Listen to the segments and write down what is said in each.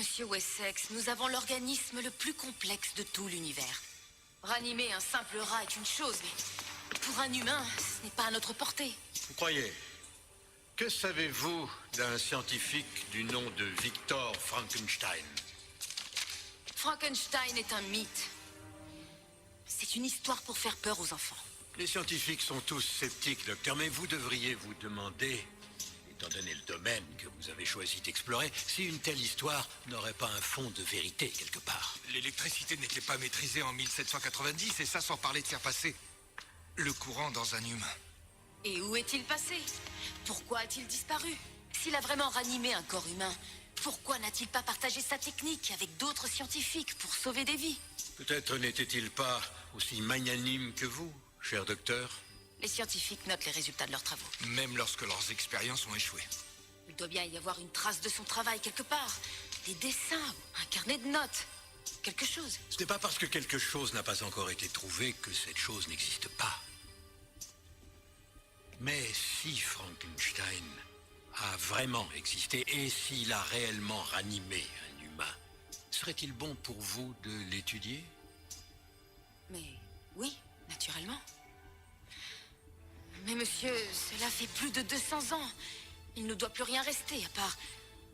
Monsieur Wessex, nous avons l'organisme le plus complexe de tout l'univers. Ranimer un simple rat est une chose, mais pour un humain, ce n'est pas à notre portée. Vous croyez? Que savez-vous d'un scientifique du nom de Victor Frankenstein? Frankenstein est un mythe. C'est une histoire pour faire peur aux enfants. Les scientifiques sont tous sceptiques, docteur, mais vous devriez vous demander, étant donné le domaine que vous avez choisi d'explorer, si une telle histoire n'aurait pas un fond de vérité quelque part. L'électricité n'était pas maîtrisée en 1790, et ça sans parler de faire passer le courant dans un humain. Et où est-il passé? Pourquoi a-t-il disparu? S'il a vraiment ranimé un corps humain, pourquoi n'a-t-il pas partagé sa technique avec d'autres scientifiques pour sauver des vies? Peut-être n'était-il pas aussi magnanime que vous, cher docteur? Les scientifiques notent les résultats de leurs travaux. Même lorsque leurs expériences ont échoué. Il doit bien y avoir une trace de son travail quelque part. Des dessins, ou un carnet de notes. Quelque chose. Ce n'est pas parce que quelque chose n'a pas encore été trouvé que cette chose n'existe pas. Mais si Frankenstein a vraiment existé et s'il a réellement ranimé un humain, serait-il bon pour vous de l'étudier? Mais oui, naturellement. Mais monsieur, cela fait plus de 200 ans. Il ne doit plus rien rester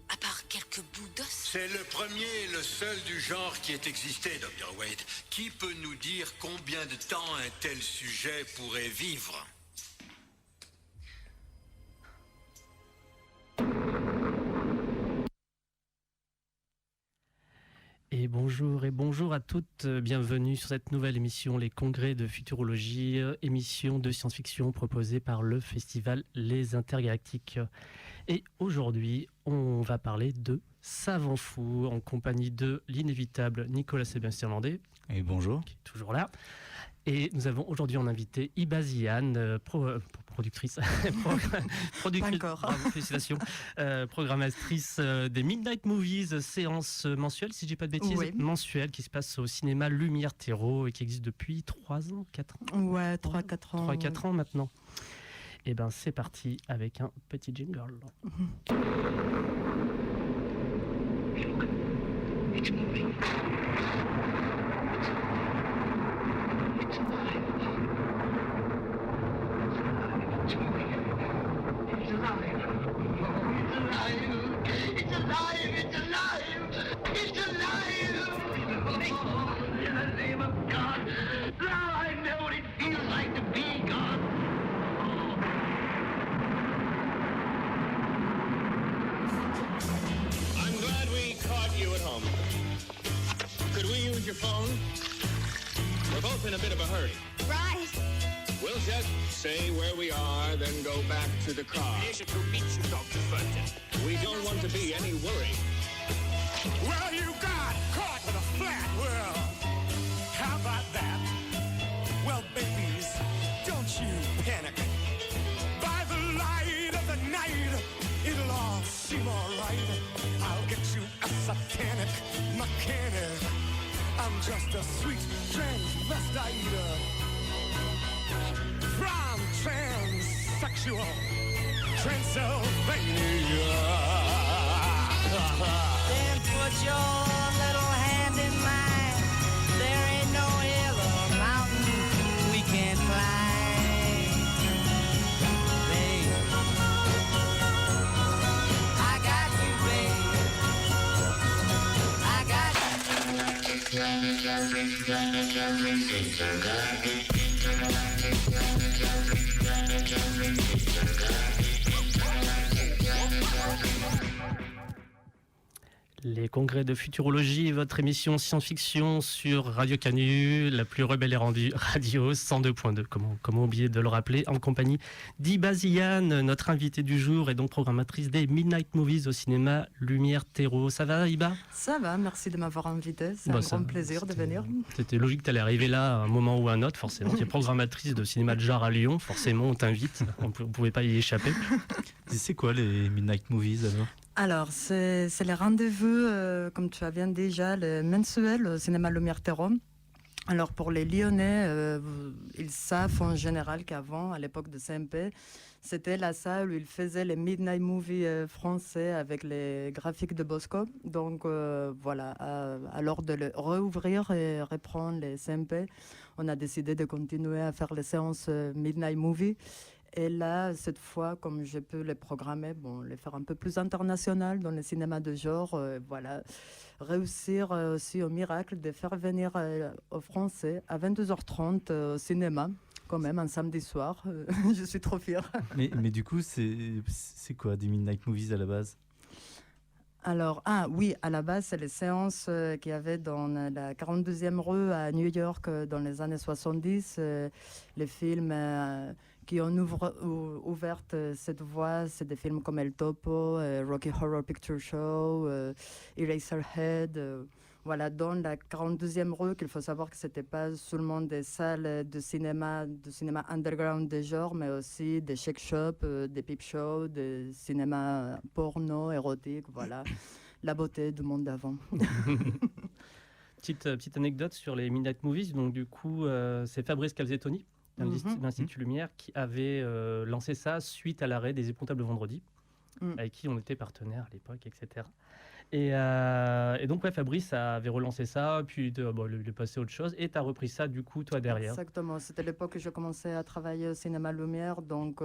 à part quelques bouts d'os. C'est le premier et le seul du genre qui ait existé, Dr. Wade. Qui peut nous dire combien de temps un tel sujet pourrait vivre? Et bonjour à toutes, bienvenue sur cette nouvelle émission Les Congrès de Futurologie, émission de science-fiction proposée par le festival Les Intergalactiques. Et aujourd'hui, on va parler de Savants Fous en compagnie de l'inévitable Nicolas Sébastien-Landais. Et bonjour. Qui est toujours là. Et nous avons aujourd'hui en invité Iba Ziane, productrice, bravo, félicitations, programmatrice des Midnight Movies, séance mensuelle, si je dis pas de bêtises, oui. Mensuelle, qui se passe au cinéma Lumière Terreau et qui existe depuis 3 ans, 4 ans. Ouais, 3-4 ans. 3-4 ans maintenant. Et ben c'est parti avec un petit jingle. It's moving. Your phone? We're both in a bit of a hurry. Right. We'll just say where we are, then go back to the car. Pleasure to meet you, Dr. Fenton. We don't want to be any worry. Well, you got caught with a flat world. How about that? Well, babies, don't you panic. By the light of the night, it'll all seem all right. I'll get you a satanic mechanic. I'm just a sweet transvestite from transsexual Transylvania. Then put your little hand in mine. There ain't no hill or mountain we can't climb. Babe, I got you, babe. I got Les Congrès de Futurologie, votre émission science-fiction sur Radio Canu, la plus rebelle et rendue radio 102.2, comment oublier de le rappeler, en compagnie d'Iba Ziane, notre invitée du jour et donc programmatrice des Midnight Movies au cinéma Lumière Terreau. Ça va, Iba? Ça va, merci de m'avoir invité, c'est un grand plaisir de venir. C'était logique que tu allais arriver là à un moment ou à un autre, forcément. Tu es programmatrice de cinéma de genre à Lyon, forcément on t'invite, on ne pouvait pas y échapper. C'est quoi les Midnight Movies alors? Alors, c'est les rendez-vous, comme tu as bien déjà, les mensuels au cinéma Lumière Terreau. Alors, pour les Lyonnais, ils savent en général qu'avant, à l'époque de CMP, C'était la salle où il faisait les Midnight Movies français avec les graphiques de Bosco. Donc voilà, alors de le rouvrir et reprendre les CMP, on a décidé de continuer à faire les séances Midnight Movie. Et là, cette fois, comme je peux les programmer, les faire un peu plus international dans le cinéma de genre, voilà, réussir aussi au miracle de faire venir aux Français à 22h30 au cinéma, quand même, un samedi soir. Je suis trop fière. Mais du coup, c'est quoi des Midnight Movies à la base? Alors, oui, à la base, c'est les séances qu'il y avait dans la 42e rue à New York dans les années 70. Les films qui ont ouvert cette voie, c'est des films comme El Topo, Rocky Horror Picture Show, Eraserhead. Voilà, dans la 42e rue, qu'il faut savoir que ce n'était pas seulement des salles de cinéma underground des genres, mais aussi des shake shops, des peep shows, des cinémas porno, érotiques, voilà, la beauté du monde d'avant. Petite anecdote sur les Midnight Movies. Donc, du coup, c'est Fabrice Calzettoni, l'Institut Lumière, qui avait lancé ça suite à l'arrêt des Épouvantables Vendredi, avec qui on était partenaires à l'époque, etc. Et donc, ouais, Fabrice avait relancé ça, puis il est passé à autre chose, et tu as repris ça, du coup, toi, derrière. Exactement. C'était l'époque où je commençais à travailler au cinéma Lumière. Donc,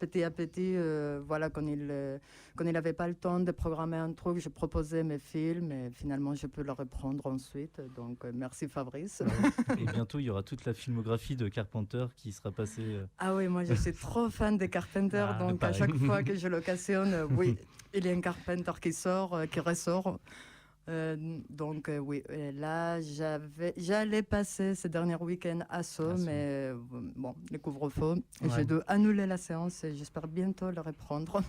petit à petit, voilà, quand il n'avait pas le temps de programmer un truc, je proposais mes films, et finalement, je peux le reprendre ensuite. Donc, merci Fabrice. Et bientôt, il y aura toute la filmographie de Carpenter qui sera passée. Ah oui, moi, je suis trop fan de Carpenter. Donc, à chaque fois que je l'occasionne, oui, il y a un Carpenter qui sort, qui ressort. Donc oui, et là j'allais passer ce dernier week-end à Sceaux, mais bon, le couvre-feu, j'ai dû annuler la séance et j'espère bientôt le reprendre.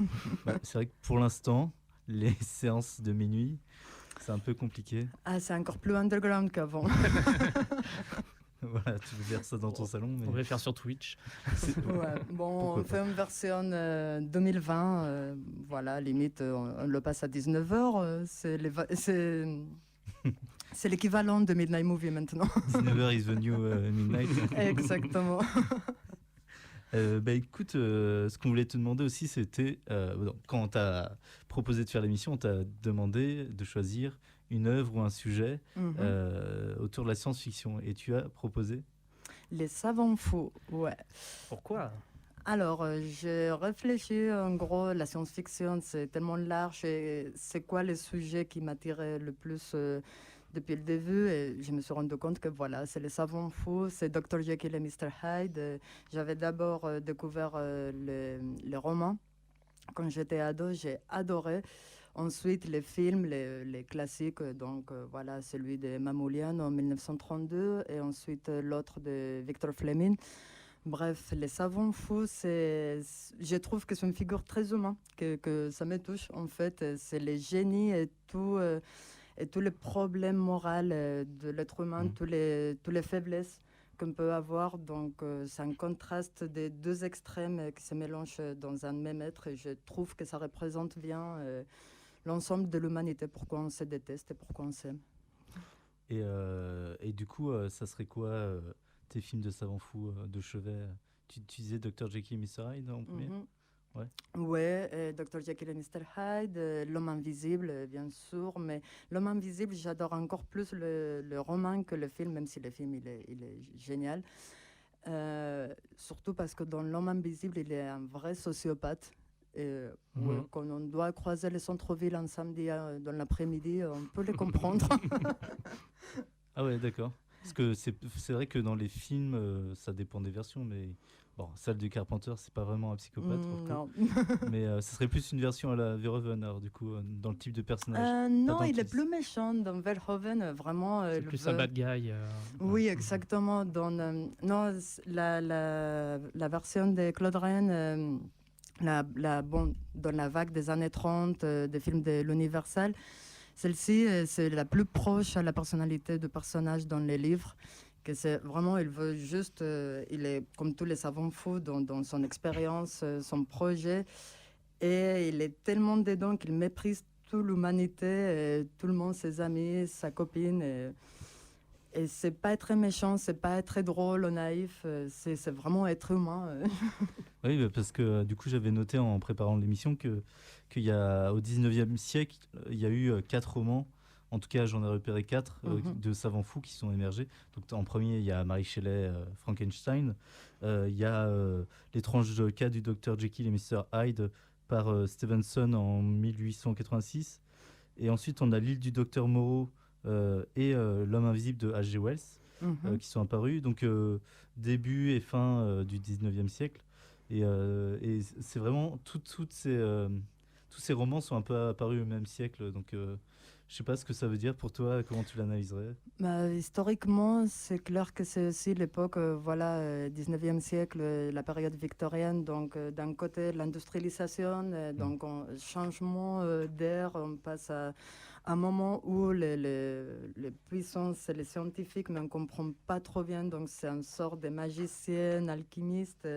C'est vrai que pour l'instant, les séances de minuit, c'est un peu compliqué. Ah, c'est encore plus underground qu'avant. Voilà, tu veux faire ça dans ton salon. Mais... On va le faire sur Twitch. Ouais, bon, on fait une version 2020. Voilà, limite, on le passe à 19h. C'est l'équivalent de Midnight Movie maintenant. 19h is the new midnight. Exactement. Écoute, ce qu'on voulait te demander aussi, c'était, quand on t'a proposé de faire l'émission, on t'a demandé de choisir une œuvre ou un sujet autour de la science-fiction. Et tu as proposé Les Savants Fous, ouais. Pourquoi ? Alors, j'ai réfléchi, en gros, la science-fiction, c'est tellement large, et c'est quoi les sujets qui m'attiraient le plus depuis le début, et je me suis rendu compte que voilà, c'est Les Savants Fous, c'est Dr. Jekyll et Mr. Hyde. J'avais d'abord découvert les romans. Quand j'étais ado, j'ai adoré. Ensuite, les films, les classiques, donc voilà, celui de Mamoulian en 1932 et ensuite l'autre de Victor Fleming. Bref, Les Savants Fous, je trouve que c'est une figure très humaine, que ça me touche en fait. C'est les génies et tous les problèmes moraux de l'être humain, toutes les faiblesses qu'on peut avoir. Donc, c'est un contraste des deux extrêmes qui se mélangent dans un même être et je trouve que ça représente bien l'ensemble de l'humanité, pourquoi on se déteste et pourquoi on s'aime. Et du coup, ça serait quoi tes films de savants fous de chevet? Tu disais Dr. Jekyll et Mr. Hyde en premier? Ouais, Dr. Jekyll et Mr. Hyde, L'Homme Invisible, bien sûr, mais L'Homme Invisible, j'adore encore plus le roman que le film, même si le film, il est génial. Surtout parce que dans L'Homme Invisible, il est un vrai sociopathe. Et quand on doit croiser les centres-villes un samedi dans l'après-midi, on peut les comprendre. Ah ouais, d'accord. Parce que c'est vrai que dans les films, ça dépend des versions, mais bon, celle du Carpenter, c'est pas vraiment un psychopathe. Non. Mais ce serait plus une version à la Verhoeven, alors, du coup, dans le type de personnage. Non, il est plus méchant dans Verhoeven, vraiment. C'est plus un bad guy. Oui, exactement. Dans la version de Claude Rains, dans la vague des années 30, des films de l'Universal, celle-ci, c'est la plus proche à la personnalité du personnage dans les livres. Que c'est vraiment, il veut juste, il est comme tous les savants fous dans son expérience, son projet, et il est tellement dedans qu'il méprise toute l'humanité, tout le monde, ses amis, sa copine. Et c'est pas très méchant, c'est pas très drôle ou naïf, c'est vraiment être humain. Oui, bah, parce que du coup, j'avais noté en préparant l'émission qu'il y a, au 19e siècle, il y a eu 4 romans. En tout cas, j'en ai repéré 4 de savants fous qui sont émergés. Donc, en premier, il y a Mary Shelley, Frankenstein. Il y a L'étrange cas du Dr Jekyll et Mr Hyde par Stevenson en 1886. Et ensuite, on a L'île du Docteur Moreau et L'homme invisible de H.G. Wells qui sont apparus. Donc, début et fin du 19e siècle. Et c'est vraiment tous ces romans sont un peu apparus au même siècle. Donc, je sais pas ce que ça veut dire pour toi, comment tu l'analyserais? Historiquement, c'est clair que c'est aussi l'époque, 19e siècle, la période victorienne. Donc, d'un côté, l'industrialisation, donc changement d'air, on passe à un moment où les puissances et les scientifiques ne comprennent pas trop bien. Donc, c'est une sorte de magicien, alchimiste.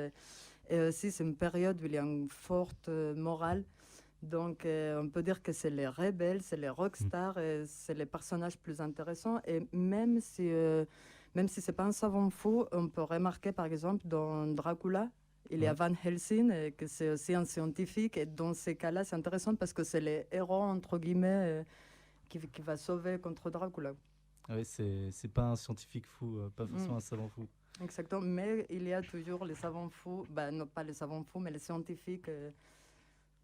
Et aussi, c'est une période où il y a une forte morale. Donc, on peut dire que c'est les rebelles, c'est les rockstars, et c'est les personnages plus intéressants. Et même si c'est pas un savant fou, on peut remarquer, par exemple, dans Dracula, il y a Van Helsing, que c'est aussi un scientifique. Et dans ces cas-là, c'est intéressant parce que c'est les héros, entre guillemets, qui va sauver contre Dracula. Ah oui, c'est pas un scientifique fou, pas forcément un savant fou. Exactement, mais il y a toujours les savants fous, non pas les savants fous, mais les scientifiques.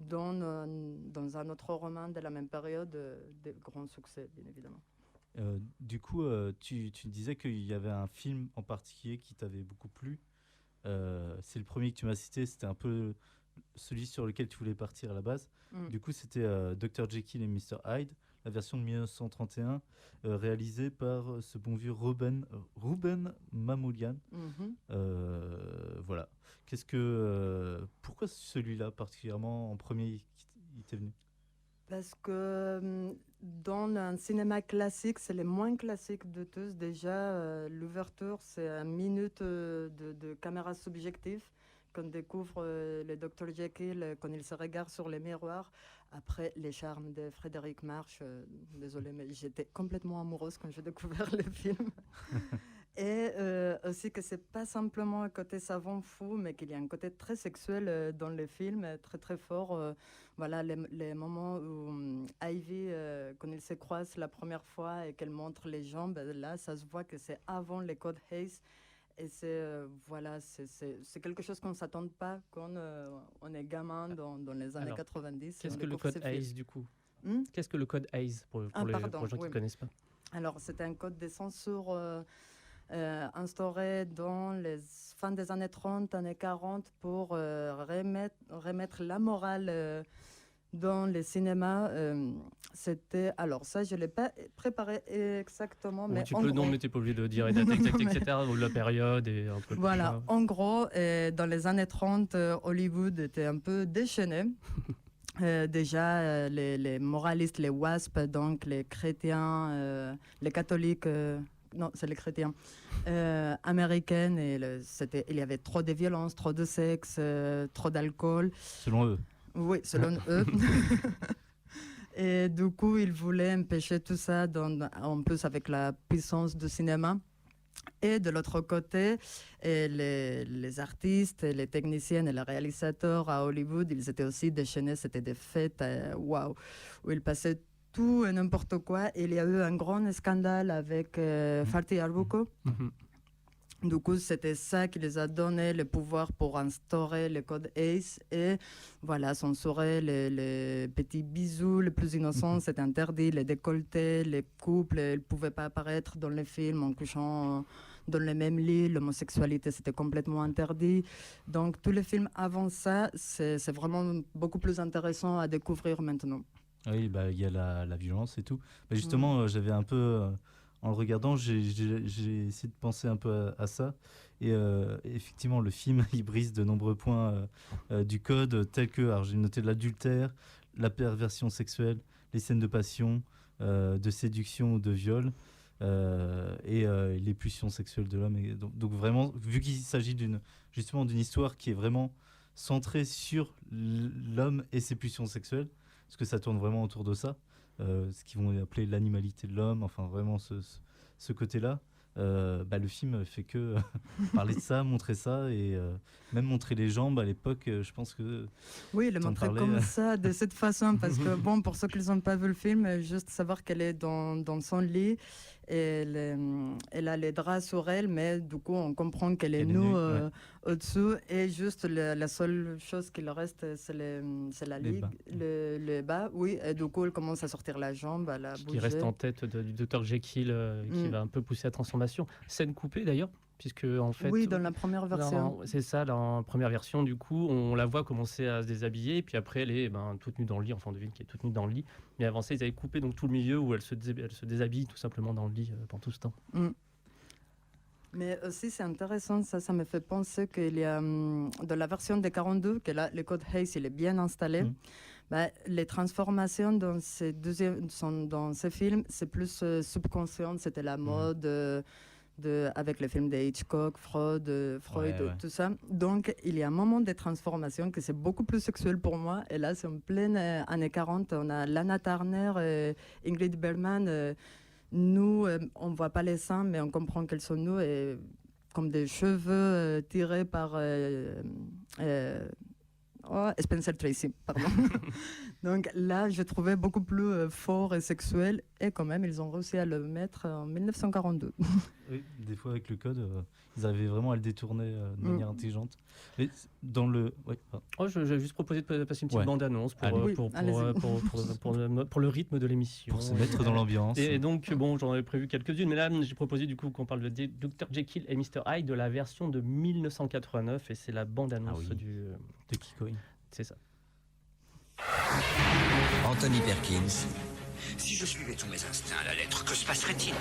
Dans un autre roman de la même période, de grands succès, bien évidemment. Du coup, tu disais qu'il y avait un film en particulier qui t'avait beaucoup plu. C'est le premier que tu m'as cité, c'était un peu celui sur lequel tu voulais partir à la base. Du coup, c'était Dr Jekyll et Mr Hyde, la version de 1931, réalisée par ce bon vieux Ruben Mamoulian. Voilà. Pourquoi celui-là particulièrement en premier il t'est venu? Parce que dans un cinéma classique, c'est le moins classique de tous. Déjà, l'ouverture, c'est 1 minute de caméra subjective qu'on découvre le Dr Jekyll quand il se regarde sur les miroirs. Après, les charmes de Frédéric March. Désolée, mais j'étais complètement amoureuse quand j'ai découvert le film. Et aussi que c'est pas simplement un côté savant fou, mais qu'il y a un côté très sexuel dans le film, très très fort. Voilà, les moments où Ivy, quand ils se croisent la première fois et qu'elle montre les jambes, là, ça se voit que c'est avant les codes Hayes. Et c'est quelque chose qu'on ne s'attend pas quand on est gamin dans les années 90. Qu'est-ce que le code Hayes, du coup Qu'est-ce que le code Hayes pour les gens qui ne connaissent pas? Alors, c'est un code de censure instauré dans les fins des années 30, années 40 pour remettre la morale dans les cinémas. C'était... Alors ça, je ne l'ai pas préparé exactement. Mais tu peux, non, mais tu n'es pas obligé de dire les dates exactes, etc. Ou la période et un peu. Voilà, en gros, dans les années 30, Hollywood était un peu déchaîné. Déjà, les moralistes, les WASP, donc les chrétiens, les catholiques... non, c'est les chrétiens américaines. Il y avait trop de violence, trop de sexe, trop d'alcool. Selon eux. Oui, selon eux. Et du coup, ils voulaient empêcher tout ça, en plus avec la puissance du cinéma. Et de l'autre côté, les artistes, les techniciens et les réalisateurs à Hollywood, ils étaient aussi déchaînés. C'était des fêtes, waouh, où ils passaient tout et n'importe quoi. Il y a eu un grand scandale avec Fatih Arbuckle. Du coup, c'était ça qui les a donné le pouvoir pour instaurer le code ACE et voilà, censurer les petits bisous les plus innocents. C'était interdit, les décolletés, les couples, ils ne pouvaient pas apparaître dans les films en couchant dans le même lit. L'homosexualité, c'était complètement interdit. Donc, tous les films avant ça, c'est vraiment beaucoup plus intéressant à découvrir maintenant. Oui, bah, y a la violence et tout. Bah, justement, j'avais un peu... en le regardant, j'ai essayé de penser un peu à ça. Et effectivement, le film, il brise de nombreux points du code, tels que, alors j'ai noté l'adultère, la perversion sexuelle, les scènes de passion, de séduction ou de viol, et les pulsions sexuelles de l'homme. Donc vraiment, vu qu'il s'agit justement d'une histoire qui est vraiment centrée sur l'homme et ses pulsions sexuelles, parce que ça tourne vraiment autour de ça, ce qu'ils vont appeler l'animalité de l'homme, enfin vraiment ce côté-là. le film fait que parler de ça, montrer ça et même montrer les jambes à l'époque. Je pense que Oui, le t'en montrer parlais, comme ça, de cette façon, parce que bon, pour ceux qui n'ont pas vu le film, juste savoir qu'elle est dans son lit, et elle a les draps sur elle, mais du coup, on comprend qu'elle est Elle est nue nue, ouais. au-dessus, et juste la seule chose qu'il reste, c'est la Les ligue, bas. le bas, oui, et du coup, elle commence à sortir la jambe, à la Ce bouger. qui reste en tête du docteur Jekyll qui va un peu pousser la transformation. Scène coupée d'ailleurs, puisque en fait. Oui, dans la première version. C'est ça, dans la première version, du coup, on la voit commencer à se déshabiller, et puis après, elle est toute nue dans le lit, enfin, on devine qu'elle est toute nue dans le lit. Mais avant ça, ils avaient coupé donc, tout le milieu où elle se déshabille tout simplement dans le lit pendant tout ce temps. Mais aussi, c'est intéressant, ça me fait penser qu'il y a, dans la version des 42, que là, le code Hayes, il est bien installé. Les transformations dans dans ces films, c'est plus subconscient, c'était la mode avec les films de Hitchcock, Freud, tout ça. Donc, il y a un moment de transformation que c'est beaucoup plus sexuel pour moi. Et là, c'est en pleine années 40. On a Lana Turner et Ingrid Bergman. Nous, on ne voit pas les seins, mais on comprend qu'elles sont nues et comme des cheveux tirés par Spencer Tracy, pardon. Donc là, je trouvais beaucoup plus fort et sexuel, et quand même, ils ont réussi à le mettre en 1942. Oui, des fois avec le code, ils arrivaient vraiment à le détourner de manière intelligente. Mais dans le... je vais juste proposer de passer une petite bande-annonce pour le rythme de l'émission. Pour se mettre dans l'ambiance. Et donc, bon, j'en avais prévu quelques-unes, mais là, j'ai proposé du coup qu'on parle de Dr. Jekyll et Mr. Hyde de la version de 1989, et c'est la bande-annonce de Kikoï. C'est ça. Anthony Perkins. Si je suivais tous mes instincts à la lettre, que se passerait-il?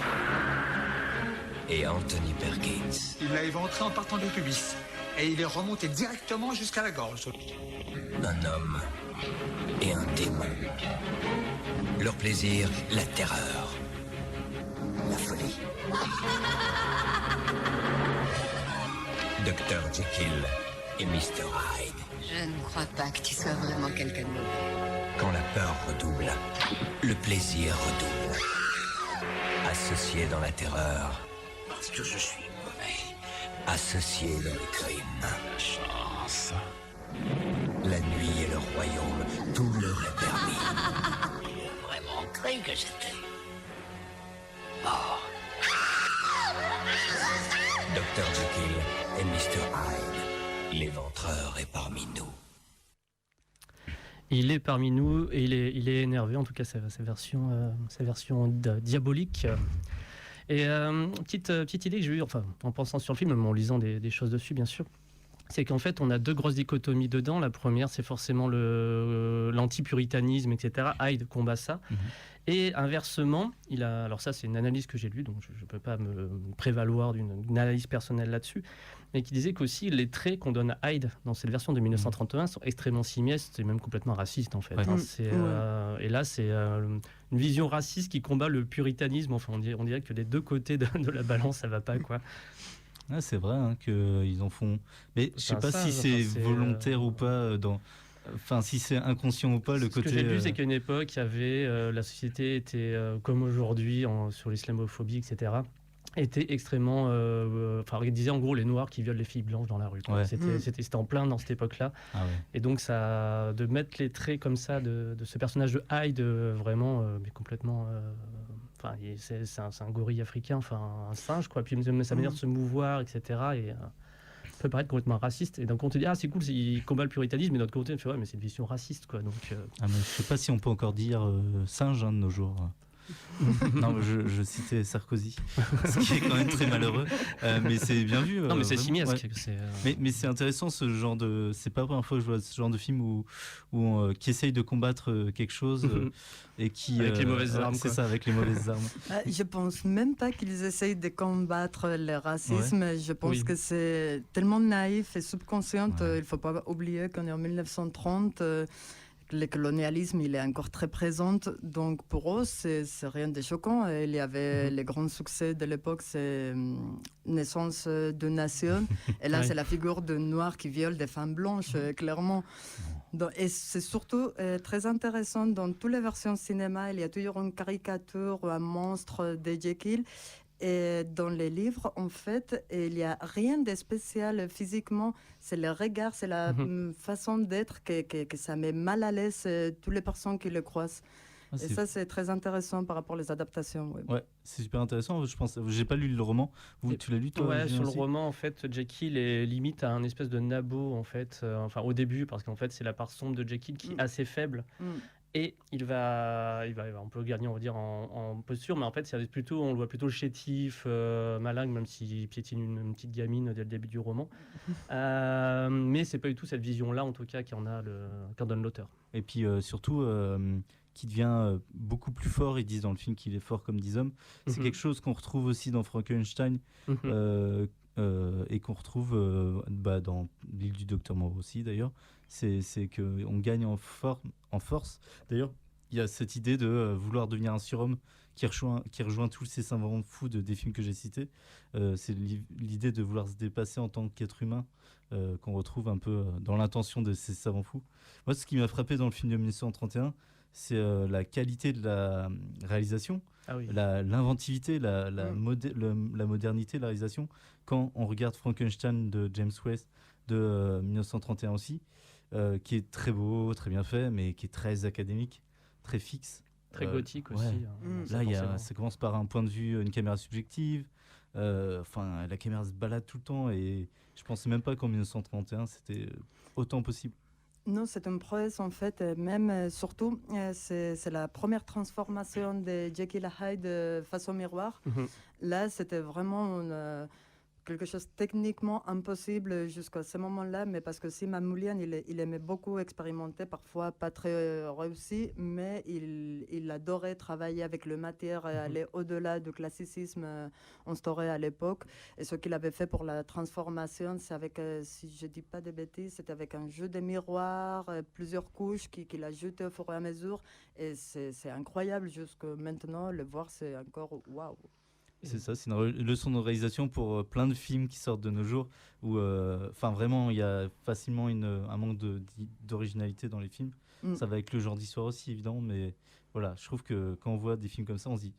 Et Anthony Perkins. Il l'a éventré en partant du pubis. Et il est remonté directement jusqu'à la gorge. Un homme et un démon. Leur plaisir, la terreur. La folie. Dr. Jekyll et Mr. Hyde. Je ne crois pas que tu sois vraiment quelqu'un de mauvais. Quand la peur redouble, le plaisir redouble. Associé dans la terreur, parce que je suis mauvais. Associé dans le crime. Chance. La nuit et le royaume, tout leur est permis. J'ai vraiment cru que j'étais mort. Dr. Jekyll et Mr. Hyde, l'éventreur est parmi nous. Il est parmi nous et il est énervé, en tout cas sa version diabolique. Et petite idée que j'ai eue, enfin, en pensant sur le film, même en lisant des choses dessus, bien sûr, c'est qu'en fait, on a deux grosses dichotomies dedans. La première, c'est forcément l'anti-puritanisme, etc. Hyde combat ça. Et inversement, alors ça, c'est une analyse que j'ai lue, donc je ne peux pas me prévaloir d'une analyse personnelle là-dessus, mais qui disait qu'aussi les traits qu'on donne à Hyde dans cette version de 1931 sont extrêmement simiestes et même complètement racistes, en fait. Et là, c'est une vision raciste qui combat le puritanisme. Enfin, on dirait que les deux côtés de la balance, ça ne va pas, quoi. Ah, c'est vrai qu'ils en font. Mais je ne sais pas si c'est volontaire ou pas Enfin, si c'est inconscient ou pas, le côté... Ce que j'ai lu, c'est qu'à une époque, il y avait, la société était, comme aujourd'hui, sur l'islamophobie, etc., était extrêmement... Enfin, il disait en gros les Noirs qui violent les filles blanches dans la rue. Ouais. C'était en plein dans cette époque-là. Ah ouais. Et donc, de mettre les traits comme ça de ce personnage de Hyde, vraiment, mais complètement... Enfin, c'est un gorille africain, enfin un singe, quoi. Puis sa manière de se mouvoir, etc., et... peut paraître complètement raciste, et d'un côté on te dit c'est cool, il combat le puritanisme, mais d'un autre côté on fait mais c'est une vision raciste, quoi. Donc mais je sais pas si on peut encore dire singe de nos jours. Non, je citais Sarkozy, ce qui est quand même très malheureux, mais c'est bien vu. Non, mais c'est simiesque. Ouais. Mais c'est intéressant ce genre de. C'est pas la première fois que je vois ce genre de film qui essaye de combattre quelque chose et qui. Avec les mauvaises armes. C'est ça, avec les mauvaises armes. Je pense même pas qu'ils essayent de combattre le racisme. Ouais. Je pense que c'est tellement naïf et subconscient. Il faut pas oublier qu'on est en 1930. Le colonialisme, il est encore très présent, donc pour eux, c'est rien de choquant. Il y avait les grands succès de l'époque, c'est Naissance de Nation, et là, c'est la figure de noir qui viole des femmes blanches, clairement. Donc, et c'est surtout très intéressant, dans toutes les versions cinéma, il y a toujours une caricature, un monstre de Jekyll, Et dans les livres, en fait, il n'y a rien de spécial physiquement. C'est le regard, c'est la façon d'être que ça met mal à l'aise toutes les personnes qui le croisent. Et ça, c'est très intéressant par rapport aux adaptations. Oui. Ouais, c'est super intéressant. Je pense, j'ai pas lu le roman. Tu l'as lu toi? Ouais, sur le roman, en fait, Jekyll est limite à un espèce de nabo, en fait. Enfin, au début, parce qu'en fait, c'est la part sombre de Jekyll qui est assez faible. Et il va un peu gagner, on va dire, en posture, mais en fait, on le voit plutôt chétif, malin, même s'il piétine une petite gamine dès le début du roman. Mais c'est pas du tout cette vision-là, en tout cas, qu'en donne l'auteur. Et puis surtout, qui devient beaucoup plus fort. Ils disent dans le film qu'il est fort comme 10 hommes. C'est quelque chose qu'on retrouve aussi dans Frankenstein et qu'on retrouve dans l'île du Docteur Moreau aussi, d'ailleurs. C'est qu'on gagne en force. D'ailleurs, il y a cette idée de vouloir devenir un surhomme qui rejoint tous ces savants fous des films que j'ai cités. C'est l'idée de vouloir se dépasser en tant qu'être humain qu'on retrouve un peu dans l'intention de ces savants fous. Moi, ce qui m'a frappé dans le film de 1931, c'est la qualité de la réalisation, l'inventivité, la modernité de la réalisation. Quand on regarde Frankenstein de James Whale de 1931 aussi, qui est très beau, très bien fait, mais qui est très académique, très fixe. Très gothique aussi. Là, ça commence par un point de vue, une caméra subjective. La caméra se balade tout le temps et je pensais même pas qu'en 1931, c'était autant possible. Non, c'est une prouesse en fait, même surtout, c'est la première transformation de Jekyll et Hyde face au miroir. Là, c'était vraiment quelque chose de techniquement impossible jusqu'à ce moment-là, mais parce que Simon Mulligan, il aimait beaucoup expérimenter, parfois pas très réussi, mais il adorait travailler avec le matière et aller au-delà du classicisme instauré à l'époque. Et ce qu'il avait fait pour la transformation, c'est avec, si je dis pas de bêtises, c'était avec un jeu de miroirs, plusieurs couches qu'il a jeté au fur et à mesure. Et c'est incroyable, jusqu'à maintenant, le voir, c'est encore waouh. C'est ça, c'est une leçon de réalisation pour plein de films qui sortent de nos jours où vraiment il y a facilement un manque d'originalité dans les films. Ça va avec le genre d'histoire aussi évidemment, mais voilà, je trouve que quand on voit des films comme ça, on se dit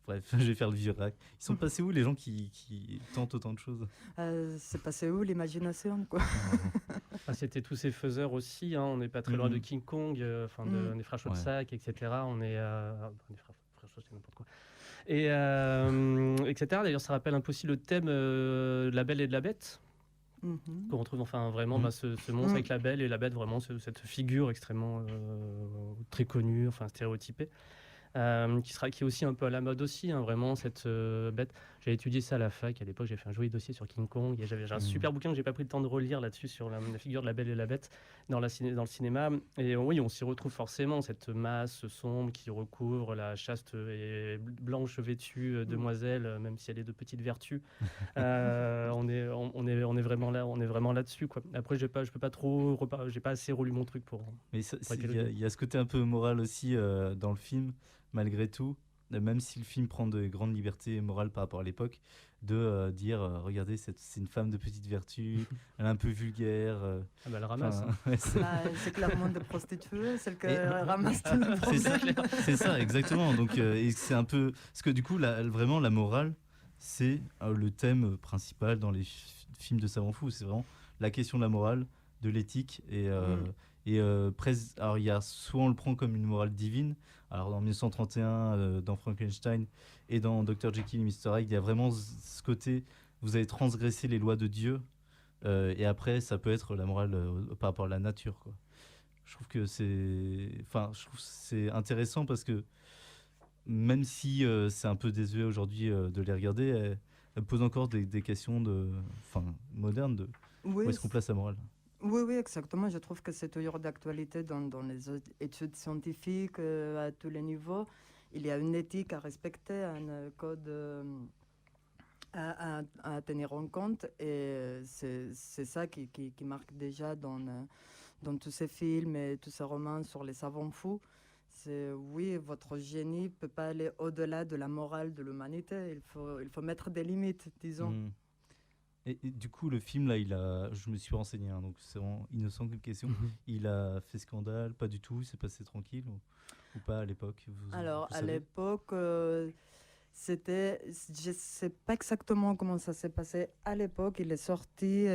bref, je vais faire le vieux rack. Ils sont passés où les gens qui tentent autant de choses? C'est passé où l'imagination quoi? C'était tous ces faiseurs aussi, hein. On n'est pas très loin de King Kong, des frères Schoedsack, etc. On est des frères Schoedsack, c'est n'importe quoi. Et etc. D'ailleurs, ça rappelle un peu aussi le thème de La Belle et de la Bête, qu'on retrouve vraiment ce monstre avec la Belle et la Bête, vraiment cette figure extrêmement très connue, stéréotypée, qui est aussi un peu à la mode aussi, hein, vraiment cette bête. J'ai étudié ça à la fac, à l'époque j'ai fait un joli dossier sur King Kong, et j'ai un super bouquin que j'ai pas pris le temps de relire là-dessus sur la figure de la Belle et la Bête dans le cinéma, et oui, on s'y retrouve forcément, cette masse sombre qui recouvre la chaste et blanche vêtue demoiselle, même si elle est de petite vertu. On est vraiment là-dessus, quoi. Après j'ai pas assez relu mon truc pour. Mais il y a ce côté un peu moral aussi dans le film, malgré tout. Même si le film prend de grandes libertés morales par rapport à l'époque, de dire regardez, c'est une femme de petite vertu, elle est un peu vulgaire. Elle ramasse. C'est clairement de prostituée, celle qui ramasse tout le problème. C'est ça, exactement. Donc, et c'est un peu. Parce que du coup, vraiment, la morale, c'est le thème principal dans les films de savants fous. C'est vraiment la question de la morale, de l'éthique et. Alors, soit on le prend comme une morale divine. Alors, dans 1931, dans Frankenstein et dans Dr. Jekyll et Mr. Hyde, il y a vraiment ce côté, vous avez transgressé les lois de Dieu. Et après, ça peut être la morale par rapport à la nature, quoi. Je trouve que c'est intéressant parce que même si c'est un peu désuet aujourd'hui de les regarder, elle pose encore des questions modernes où est-ce qu'on place la morale. Oui, exactement. Je trouve que c'est toujours d'actualité dans les études scientifiques à tous les niveaux. Il y a une éthique à respecter, un code à tenir en compte. Et c'est ça qui marque déjà dans tous ces films et tous ces romans sur les savants fous. C'est oui, votre génie ne peut pas aller au-delà de la morale de l'humanité. Il faut mettre des limites, disons. Et du coup, le film, là, je me suis renseigné, hein, donc c'est vraiment innocent comme question. Il a fait scandale, pas du tout, il s'est passé tranquille ou pas à l'époque? Alors, à l'époque, Je sais pas exactement comment ça s'est passé à l'époque. Il est sorti,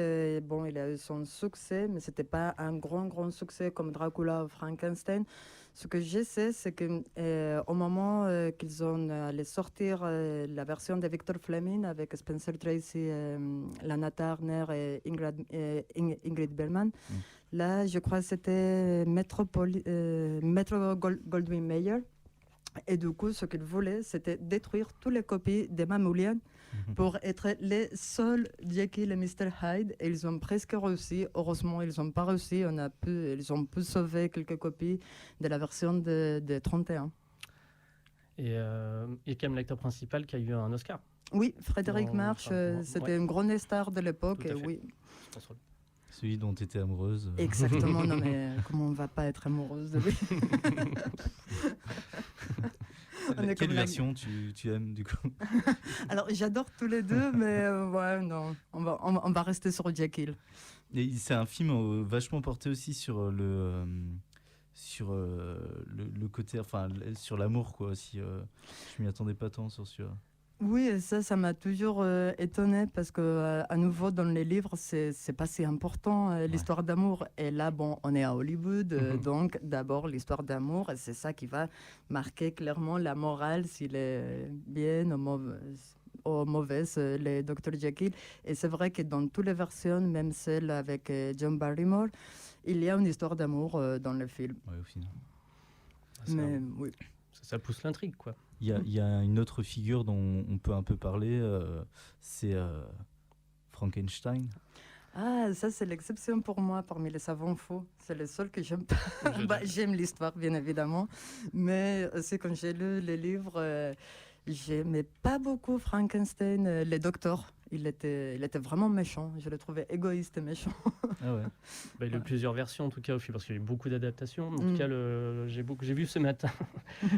bon, il a eu son succès, mais c'était pas un grand succès comme Dracula ou Frankenstein. Ce que je sais, c'est que au moment qu'ils ont allé sortir la version de Victor Fleming avec Spencer Tracy, Lana Turner et Ingrid Bergman, là, je crois que c'était Goldwyn Mayer. Et du coup, ce qu'ils voulaient, c'était détruire toutes les copies des Mamoulian pour être les seuls Jekyll et Mr. Hyde. Et ils ont presque réussi. Heureusement, ils n'ont pas réussi. Ils ont pu sauver quelques copies de la version de 31. Et il y a quand même l'acteur principal qui a eu un Oscar. Oui, Frédéric March, c'était une grande star de l'époque. Oui. Celui dont tu étais amoureuse. Exactement, non mais comment on ne va pas être amoureuse de lui? Quelle version tu aimes du coup? Alors j'adore tous les deux, mais ouais, non, on va rester sur Jekyll. Et c'est un film vachement porté aussi sur le côté, enfin sur l'amour quoi aussi. Je m'y attendais pas tant sur celui-là. Oui, et ça m'a toujours étonnée parce que à nouveau dans les livres, c'est pas si important l'histoire d'amour. Et là, bon, on est à Hollywood, donc d'abord l'histoire d'amour, et c'est ça qui va marquer clairement la morale, s'il est bien ou mauvaise, les Dr. Jekyll. Et c'est vrai que dans toutes les versions, même celle avec John Barrymore, il y a une histoire d'amour dans le film. Ouais, au final. Mais oui. Ça pousse l'intrigue, quoi. Il y a une autre figure dont on peut un peu parler, c'est Frankenstein. Ah, ça c'est l'exception pour moi parmi les savants faux. C'est le seul que j'aime pas. J'aime l'histoire, bien évidemment, mais aussi quand j'ai lu les livres, j'aimais pas beaucoup Frankenstein, le docteur. Il était vraiment méchant. Je le trouvais égoïste et méchant. Ah ouais. Il y a eu plusieurs versions en tout cas au film parce qu'il y a eu beaucoup d'adaptations. En tout cas, j'ai vu ce matin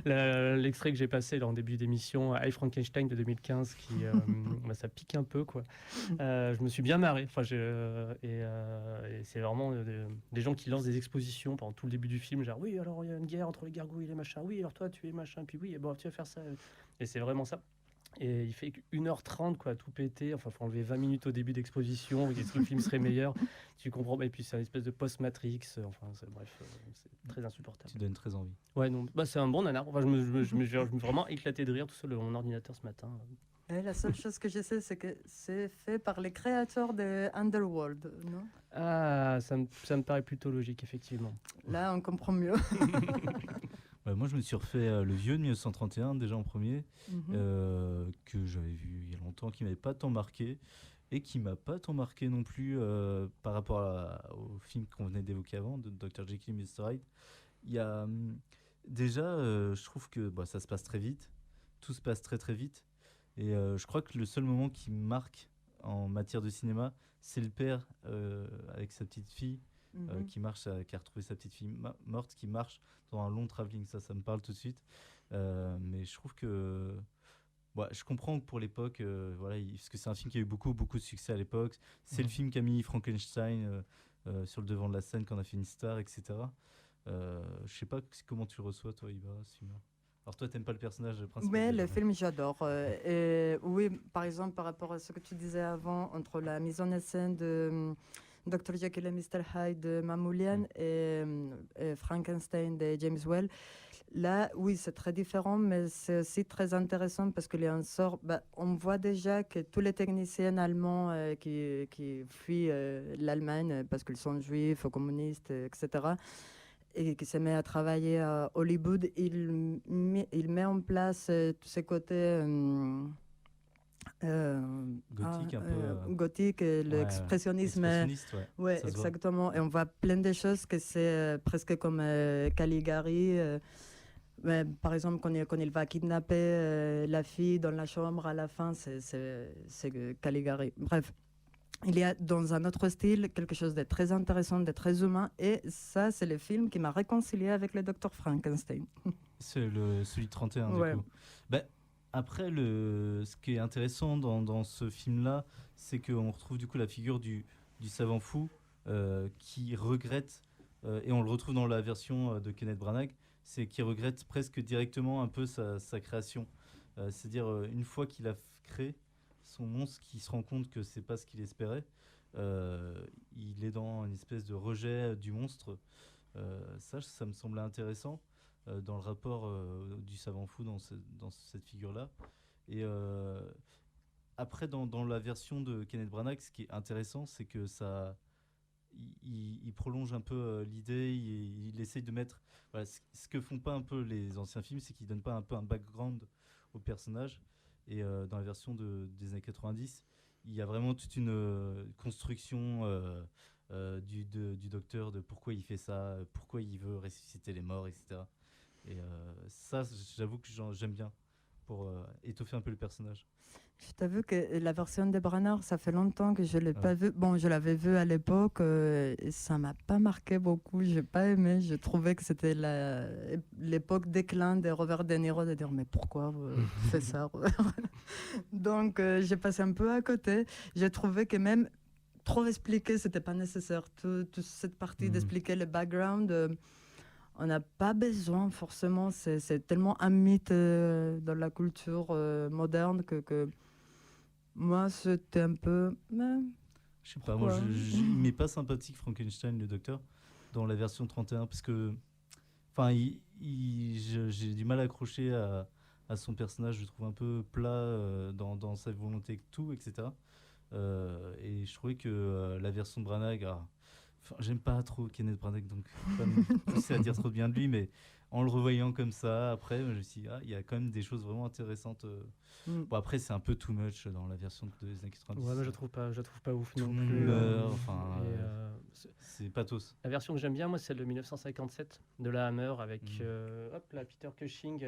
l'extrait que j'ai passé là, en début d'émission, I Frankenstein de 2015, qui ça pique un peu quoi. Je me suis bien marré. Enfin, et c'est vraiment des gens qui lancent des expositions pendant tout le début du film, genre oui alors il y a une guerre entre les gargouilles et les machins. Oui alors toi tu es machin. Puis oui bon tu vas faire ça. Et c'est vraiment ça. Et il fait 1h30 quoi, tout péter. Enfin, faut enlever 20 minutes au début d'exposition. Est-ce que le film serait meilleur? Tu comprends? Et puis c'est une espèce de post-Matrix. Enfin, bref, c'est très insupportable. Tu donnes très envie. Ouais, non, c'est un bon nanar. Enfin, je me suis vraiment éclaté de rire tout seul devant mon ordinateur ce matin. Et la seule chose que je sais, c'est que c'est fait par les créateurs de Underworld, non? Ah, ça me paraît plutôt logique, effectivement. Là, on comprend mieux. Moi, je me suis refait le vieux de 1931, déjà en premier, que j'avais vu il y a longtemps, qui m'avait pas tant marqué, et qui m'a pas tant marqué non plus par rapport au film qu'on venait d'évoquer avant, de Dr. Jekyll et Mr. Hyde. Il y a déjà, je trouve que ça se passe très vite, tout se passe très très vite, et je crois que le seul moment qui me marque en matière de cinéma, c'est le père avec sa petite fille. Qui a retrouvé sa petite fille morte, qui marche dans un long travelling, ça me parle tout de suite. Mais je trouve que je comprends que pour l'époque, parce que c'est un film qui a eu beaucoup de succès à l'époque. C'est le film qui a mis Frankenstein sur le devant de la scène, qu'on a fait une star, etc. Je sais pas comment tu reçois toi, Iba, ce film-là. Alors toi, t'aimes pas le personnage principal? Mais le film, j'adore. Et oui, par exemple, par rapport à ce que tu disais avant, entre la mise en scène de Dr. Jekyll et Mr. Hyde de Mamoulian et Frankenstein de James Whale. Là, oui, c'est très différent, mais c'est aussi très intéressant parce qu'il y a un sort. On voit déjà que tous les techniciens allemands qui fuient l'Allemagne parce qu'ils sont juifs ou communistes, etc., et qui se met à travailler à Hollywood, il met en place tous ces côtés gothique, un peu gothique, l'expressionnisme. Ouais, exactement. Et on voit plein de choses que c'est presque comme Caligari. Par exemple, quand il va kidnapper la fille dans la chambre à la fin, c'est Caligari. Bref. Il y a dans un autre style quelque chose de très intéressant, de très humain, et ça, c'est le film qui m'a réconcilié avec le Dr. Frankenstein. C'est celui de 31, ouais. Du coup. Après, ce qui est intéressant dans ce film-là, c'est qu'on retrouve du coup la figure du savant fou qui regrette, et on le retrouve dans la version de Kenneth Branagh, c'est qui regrette presque directement un peu sa création. C'est-à-dire, une fois qu'il a créé son monstre, qu'il se rend compte que c'est pas ce qu'il espérait, il est dans une espèce de rejet du monstre. Ça me semblait intéressant dans le rapport du savant fou dans cette figure-là. Et après, dans la version de Kenneth Branagh, ce qui est intéressant, c'est que il prolonge un peu l'idée, il essaye de mettre... Voilà, ce que font pas un peu les anciens films, c'est qu'ils donnent pas un peu un background au personnage. Et dans la version des années 90, il y a vraiment toute une construction du docteur, de pourquoi il fait ça, pourquoi il veut ressusciter les morts, etc. Et ça, j'avoue que j'aime bien pour étoffer un peu le personnage. Je t'avoue que la version de Branagh, ça fait longtemps que je ne l'ai pas vue. Bon, je l'avais vue à l'époque, et ça ne m'a pas marqué beaucoup. Je n'ai pas aimé. Je trouvais que c'était l'époque déclin de Robert De Niro, de dire mais pourquoi vous faites ça Donc, j'ai passé un peu à côté. J'ai trouvé que même trop expliquer, ce n'était pas nécessaire. Toute cette partie d'expliquer le background... on n'a pas besoin forcément, c'est tellement un mythe dans la culture moderne que moi c'était un peu... Je sais pas, moi il m'est pas sympathique Frankenstein le docteur dans la version 31 parce que j'ai du mal à accrocher à son personnage, je le trouve un peu plat dans sa volonté et tout, etc. Et je trouvais que la version de Branagh... j'aime pas trop Kenneth Branagh, donc je vais pas me pousser à dire trop de bien de lui, mais en le revoyant comme ça, après, je me suis dit, il y a quand même des choses vraiment intéressantes. Bon, après, c'est un peu too much dans la version des années 90. Ouais, mais je trouve pas ouf tout non le monde plus. meurt, c'est pathos. La version que j'aime bien, moi, c'est celle de 1957 de la Hammer avec Peter Cushing.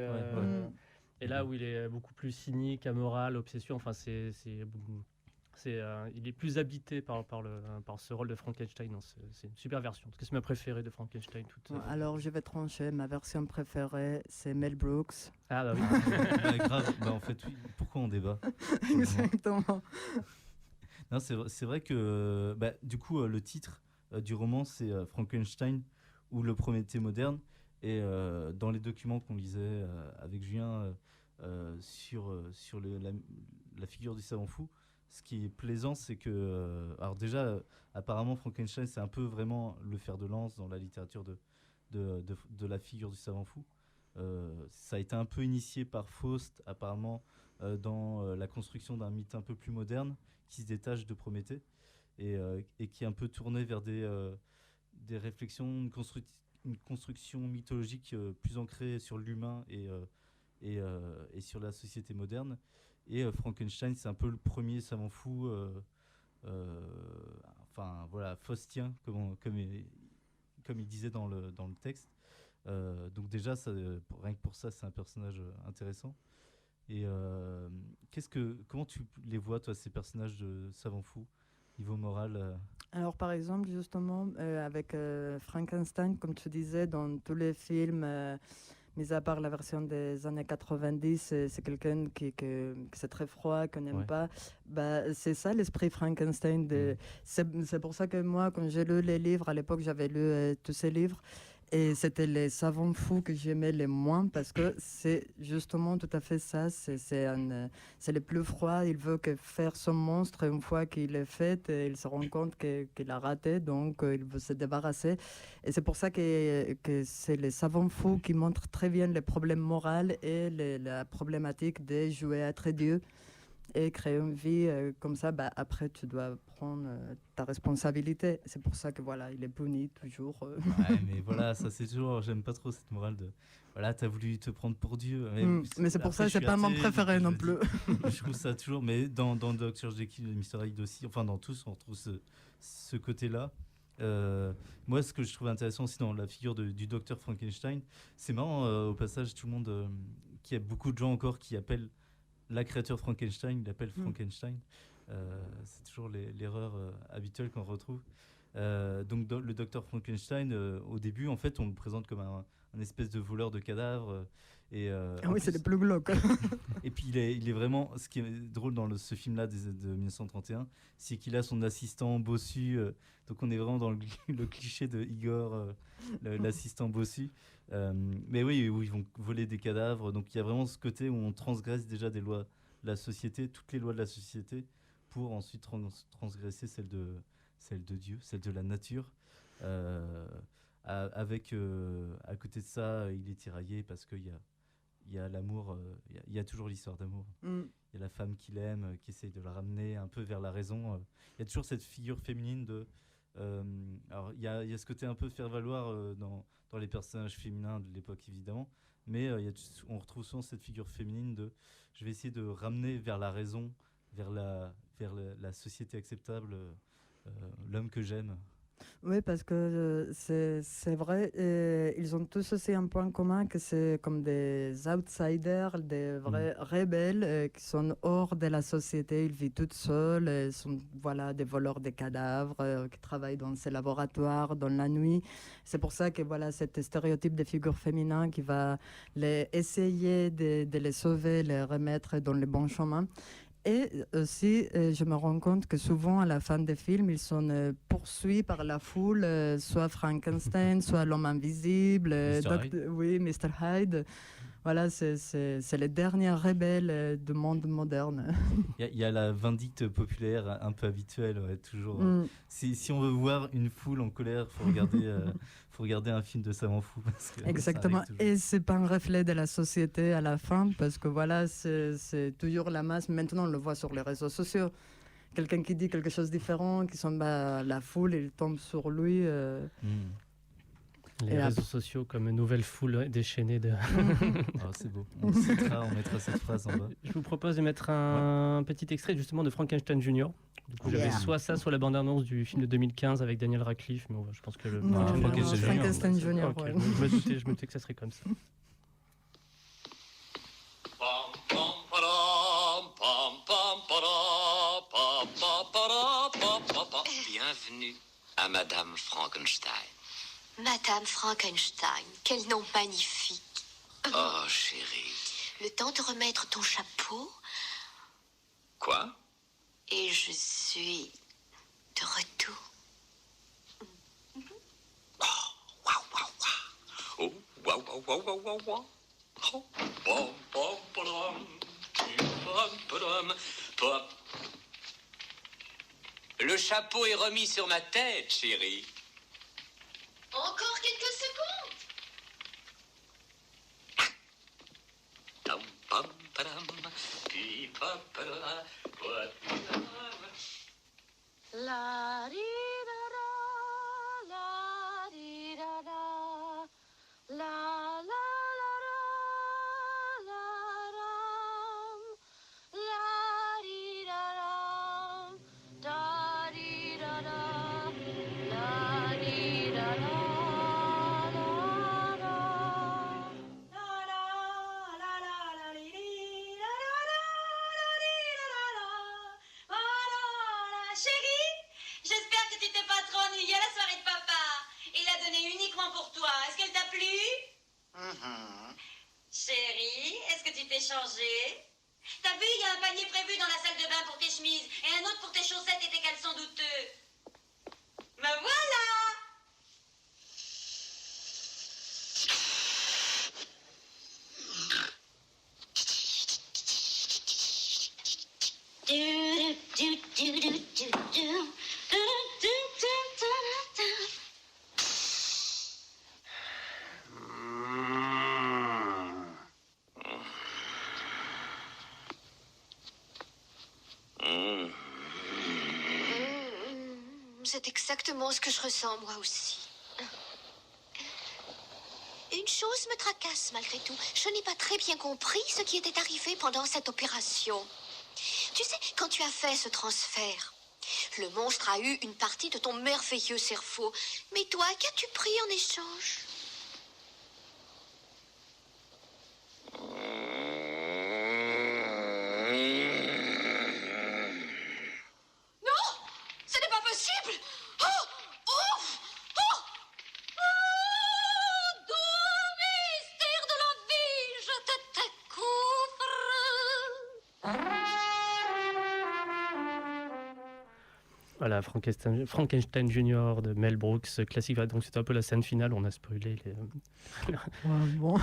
Et là où il est beaucoup plus cynique, amoral, obsession, enfin, il est plus habité par ce rôle de Frankenstein. C'est une super version. En tout cas, c'est ma préférée de Frankenstein. Alors, je vais trancher. Ma version préférée, c'est Mel Brooks. Ah bah oui. Grave. En fait, oui. Pourquoi on débat? Exactement. Non, c'est vrai que du coup, le titre du roman, c'est Frankenstein ou le Prométhée moderne. Et dans les documents qu'on lisait avec Julien sur la figure du savant fou, ce qui est plaisant, c'est que... alors déjà, apparemment, Frankenstein, c'est un peu vraiment le fer de lance dans la littérature de la figure du savant fou. Ça a été un peu initié par Faust, apparemment, dans la construction d'un mythe un peu plus moderne, qui se détache de Prométhée, et qui est un peu tourné vers des réflexions, une construction mythologique plus ancrée sur l'humain et sur la société moderne. Et Frankenstein, c'est un peu le premier savant fou, faustien, comme il disait dans le texte. Donc déjà, rien que pour ça, c'est un personnage intéressant. Et comment tu les vois, toi, ces personnages de savant fou, niveau moral Alors, par exemple, justement, avec Frankenstein, comme tu disais, dans tous les films... mis à part la version des années 90, c'est quelqu'un qui c'est très froid, qu'on n'aime pas. C'est ça l'esprit Frankenstein. C'est pour ça que moi, quand j'ai lu les livres, à l'époque, j'avais lu tous ces livres. Et c'était les savants fous que j'aimais les moins parce que c'est justement tout à fait ça. C'est le plus froid. Il veut faire son monstre. Une fois qu'il est fait, il se rend compte qu'il a raté. Donc, il veut se débarrasser. Et c'est pour ça que c'est les savants fous qui montrent très bien les problèmes moraux et la problématique de jouer à être Dieu et créer une vie comme ça. Après, tu dois prendre ta responsabilité. C'est pour ça que voilà, il est puni toujours. Ouais, mais voilà, ça c'est toujours. J'aime pas trop cette morale de. Voilà, t'as voulu te prendre pour Dieu. Mais c'est pour ça que c'est pas mon préféré non plus. Je trouve ça toujours. Mais dans Dr. Jekyll et Mr. Hyde aussi, enfin dans tous, on retrouve ce côté-là. Moi, ce que je trouve intéressant aussi dans la figure du docteur Frankenstein, c'est marrant au passage, tout le monde, qu'il y a beaucoup de gens encore qui appellent la créature Frankenstein, il l'appelle Frankenstein. C'est toujours l'erreur habituelle qu'on retrouve. Donc le docteur Frankenstein, au début, en fait, on le présente comme un espèce de voleur de cadavres. Oui, c'est les plus glauques. Et puis il est vraiment, ce qui est drôle dans ce film-là de 1931, c'est qu'il a son assistant bossu. Donc on est vraiment dans le cliché de Igor, l'assistant bossu. Mais oui, où ils vont voler des cadavres. Donc il y a vraiment ce côté où on transgresse déjà des lois de la société, toutes les lois de la société, pour ensuite transgresser celles de Dieu, celles de la nature. Avec à côté de ça, il est tiraillé parce qu'il y a l'amour, il y a toujours l'histoire d'amour. Il y a la femme qu'il aime, qui essaye de la ramener un peu vers la raison. Il y a toujours cette figure féminine de... alors, il y a ce côté un peu faire valoir dans les personnages féminins de l'époque, évidemment. Mais on retrouve souvent cette figure féminine de... Je vais essayer de ramener vers la raison, vers la société acceptable, l'homme que j'aime. Oui, parce que c'est vrai, ils ont tous aussi un point commun, que c'est comme des outsiders, des vrais rebelles qui sont hors de la société. Ils vivent toutes seuls, ils sont des voleurs de cadavres, qui travaillent dans ces laboratoires, dans la nuit. C'est pour ça que cet stéréotype de figure féminin qui va essayer de les sauver, les remettre dans le bon chemin. Et aussi, je me rends compte que souvent, à la fin des films, ils sont poursuivis par la foule, soit Frankenstein, soit l'homme invisible, Mr. Hyde. Voilà, c'est les derniers rebelles du monde moderne. Il y a la vindicte populaire un peu habituelle, toujours. Si on veut voir une foule en colère, faut regarder un film de savant fou. Parce que exactement, et c'est pas un reflet de la société à la fin, parce que c'est toujours la masse. Maintenant, on le voit sur les réseaux sociaux. Quelqu'un qui dit quelque chose de différent, qui s'en bat la foule, il tombe sur lui. Les réseaux sociaux comme nouvelle foule déchaînée de... c'est beau. On mettra cette phrase en bas. Je vous propose de mettre un petit extrait justement de Frankenstein Jr. Du coup, j'avais soit ça, soit la bande-annonce du film de 2015 avec Daniel Radcliffe, mais je pense que Frankenstein Jr. Okay, je me doutais que ça serait comme ça. Bienvenue à Madame Frankenstein. Madame Frankenstein, quel nom magnifique. Oh, chérie. Le temps de remettre ton chapeau. Quoi? Et je suis de retour. Oh, waouh, waouh, waouh. Oh, waouh, waouh, waouh, waouh, waouh, waouh. Oh, bam, bam, badam, bam, badam, bam. Le chapeau est remis sur ma tête, chérie. Encore quelques secondes. La di da da, la di da da, la la la la ram, la di da ram, da di da da, la di da da. Pour toi, est-ce qu'elle t'a plu? Chérie, est-ce que tu t'es changée? T'as vu, il y a un panier prévu dans la salle de bain pour tes chemises et un autre pour tes chaussettes et tes caleçons douteux. Ben voilà! C'est exactement ce que je ressens moi aussi. Une chose me tracasse malgré tout. Je n'ai pas très bien compris ce qui était arrivé pendant cette opération. Tu sais, quand tu as fait ce transfert, le monstre a eu une partie de ton merveilleux cerveau. Mais toi, qu'as-tu pris en échange? Non! Ce n'est pas possible! Oh! Voilà, Frankenstein Junior de Mel Brooks, classique. Donc c'était un peu la scène finale, on a spoilé. Bon.